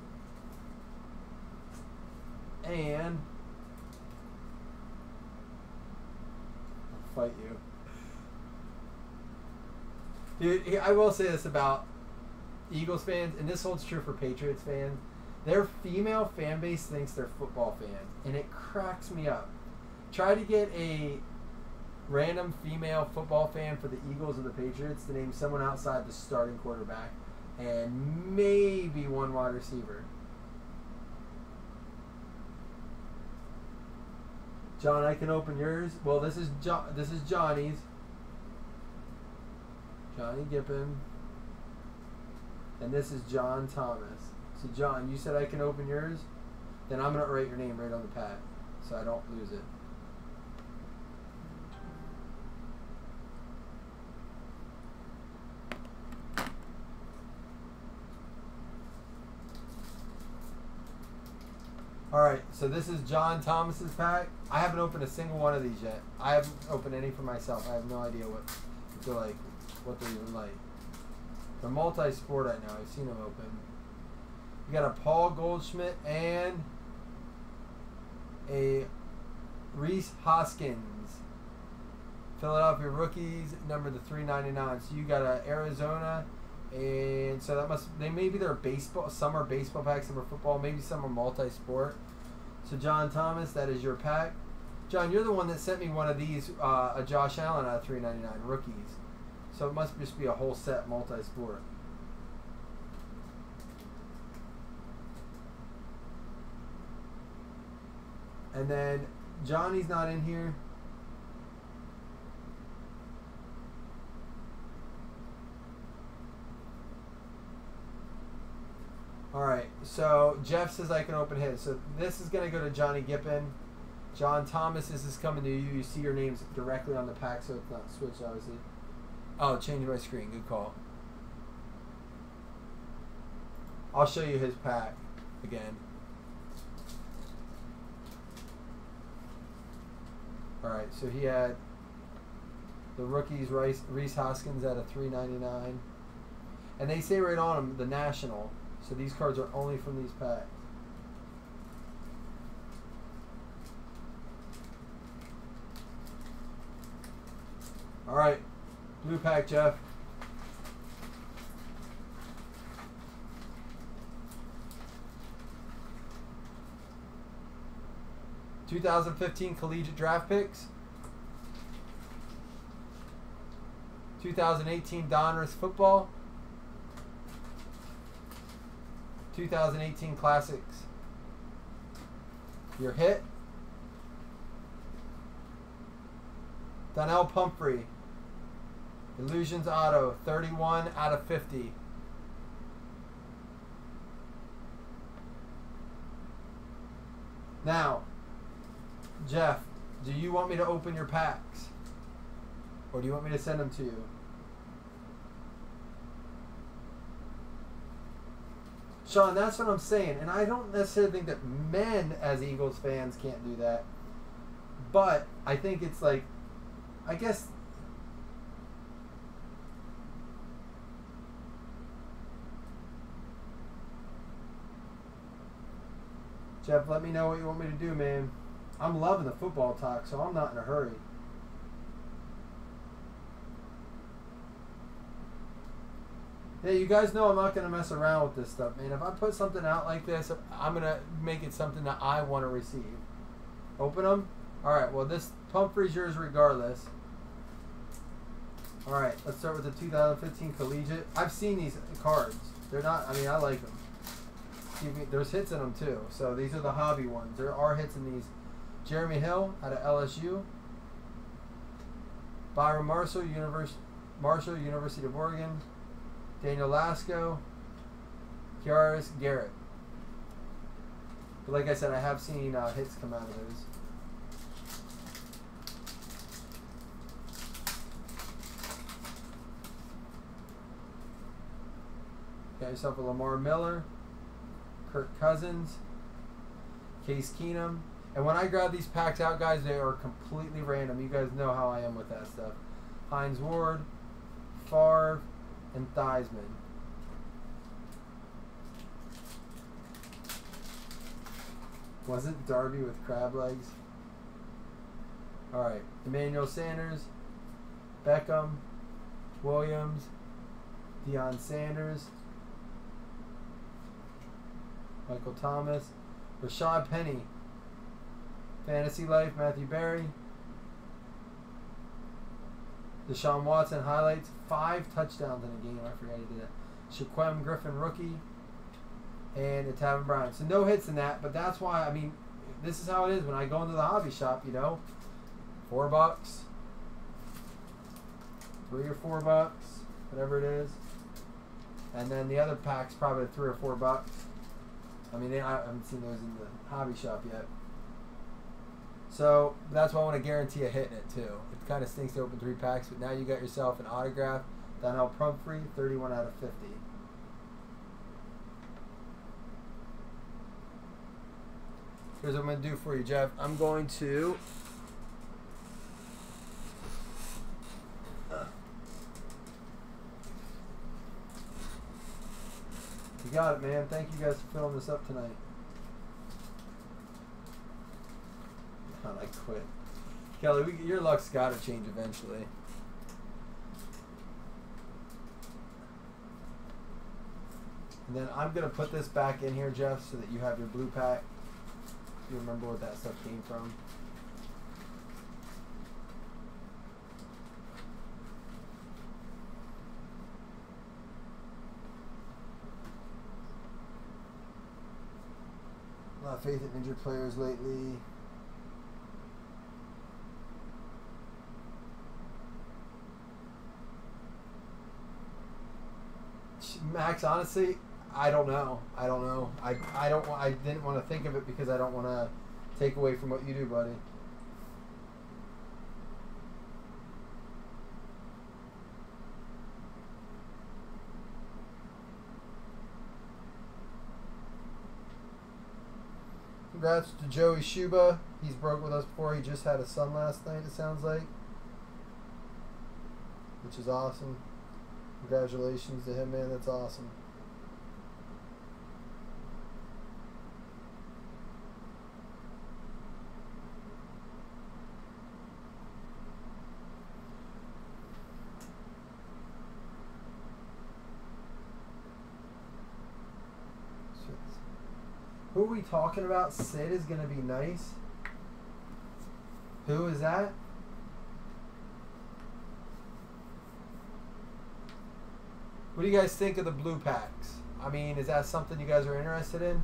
And I'll fight you. Dude, I will say this about Eagles fans, and this holds true for Patriots fans. Their female fan base thinks they're football fans, and it cracks me up. Try to get a random female football fan for the Eagles or the Patriots to name someone outside the starting quarterback and maybe one wide receiver. John, I can open yours. Well, this is Johnny's. Johnny Gippin. And this is John Thomas. So John, you said I can open yours? Then I'm going to write your name right on the pack so I don't lose it. Alright, so this is John Thomas's pack. I haven't opened a single one of these yet. I haven't opened any for myself. I have no idea what they're like, what they're even like. They're multi-sport right now. I've seen them open. You got a Paul Goldschmidt and a Reese Hoskins. Philadelphia rookies, number the 399. So you got a Arizona, and so that maybe they're baseball, some are baseball packs, some are football, maybe some are multi-sport. So John Thomas, that is your pack. John, you're the one that sent me one of these, a Josh Allen out of 399 rookies. So it must just be a whole set multi-sport. And then Johnny's not in here. Alright, so Jeff says I can open his. So this is going to go to Johnny Gippin. John Thomas, this is coming to you. You see your names directly on the pack, so it's not switched, obviously. Oh, change my screen. Good call. I'll show you his pack again. Alright, so he had the rookies, Reese Hoskins at a $3.99. And they say right on them, the national. So these cards are only from these packs. Alright, blue pack, Jeff. 2015 collegiate draft picks. 2018 Donruss football. 2018 classics. Your hit. Donnell Pumphrey. Illusions auto. 31 out of 50. Now, Jeff, do you want me to open your packs? Or do you want me to send them to you? Sean, that's what I'm saying. And I don't necessarily think that men as Eagles fans can't do that. But I think it's like, I guess... Jeff, let me know what you want me to do, man. I'm loving the football talk, so I'm not in a hurry. Yeah, you guys know I'm not going to mess around with this stuff, man. If I put something out like this, I'm going to make it something that I want to receive. Open them? All right, well, this Pumphrey's yours regardless. All right, let's start with the 2015 Collegiate. I've seen these cards. They're not, I mean, I like them. There's hits in them, too. So these are the hobby ones. There are hits in these. Jeremy Hill out of LSU. Byron Marshall, University of Oregon. Daniel Lasco, Kiaris Garrett. But like I said, I have seen hits come out of those. Got yourself a Lamar Miller, Kirk Cousins, Case Keenum. And when I grab these packs out, guys, they are completely random. You guys know how I am with that stuff. Hines Ward, Favre, and Theismann. Wasn't Darby with crab legs? Alright. Emmanuel Sanders, Beckham, Williams, Deion Sanders, Michael Thomas, Rashad Penny, Fantasy Life, Matthew Berry, Deshaun Watson highlights, 5 touchdowns in a game. I forgot he did that. Shaquem Griffin rookie, and Tavin Bryant. So no hits in that, but that's why, I mean, this is how it is when I go into the hobby shop, you know. $4, $3 or $4, whatever it is. And then the other pack's probably $3 or $4. I mean, I haven't seen those in the hobby shop yet. So that's why I want to guarantee a hit in it too. It kind of stinks to open 3 packs, but now you got yourself an autograph. Donnell Pumphrey, 31 out of 50. Here's what I'm going to do for you, Jeff. I'm going to... You got it, man. Thank you guys for filling this up tonight. I quit. Kelly, your luck's got to change eventually. And then I'm going to put this back in here, Jeff, so that you have your blue pack. If you remember what that stuff came from. A lot of faith in injured players lately. Max, honestly, I don't know. I didn't want to think of it because I don't want to take away from what you do, buddy. Congrats to Joey Shuba. He's broke with us before. He just had a son last night, it sounds like. Which is awesome. Congratulations to him, man. That's awesome. Who are we talking about? Sid is going to be nice. Who is that? What do you guys think of the blue packs? I mean, is that something you guys are interested in?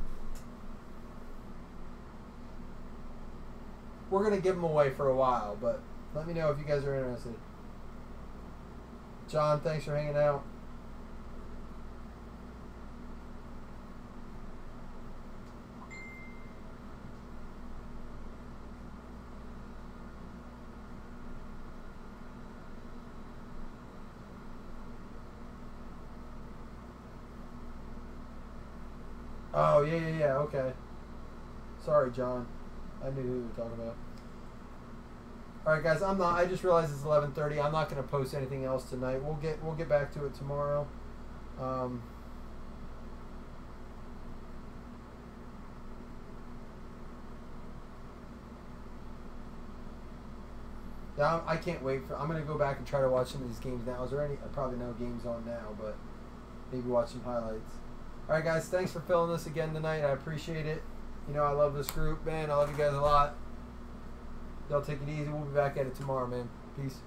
We're going to give them away for a while, but let me know if you guys are interested. John, thanks for hanging out. Oh, yeah, okay. Sorry, John. I knew who you were talking about. Alright guys, I just realized it's 11:30. I'm not gonna post anything else tonight. We'll get back to it tomorrow. Yeah, I can't wait I'm gonna go back and try to watch some of these games now. Is there any probably no games on now, but maybe watch some highlights. Alright guys, thanks for filling this again tonight. I appreciate it. You know I love this group, man. I love you guys a lot. Y'all take it easy. We'll be back at it tomorrow, man. Peace.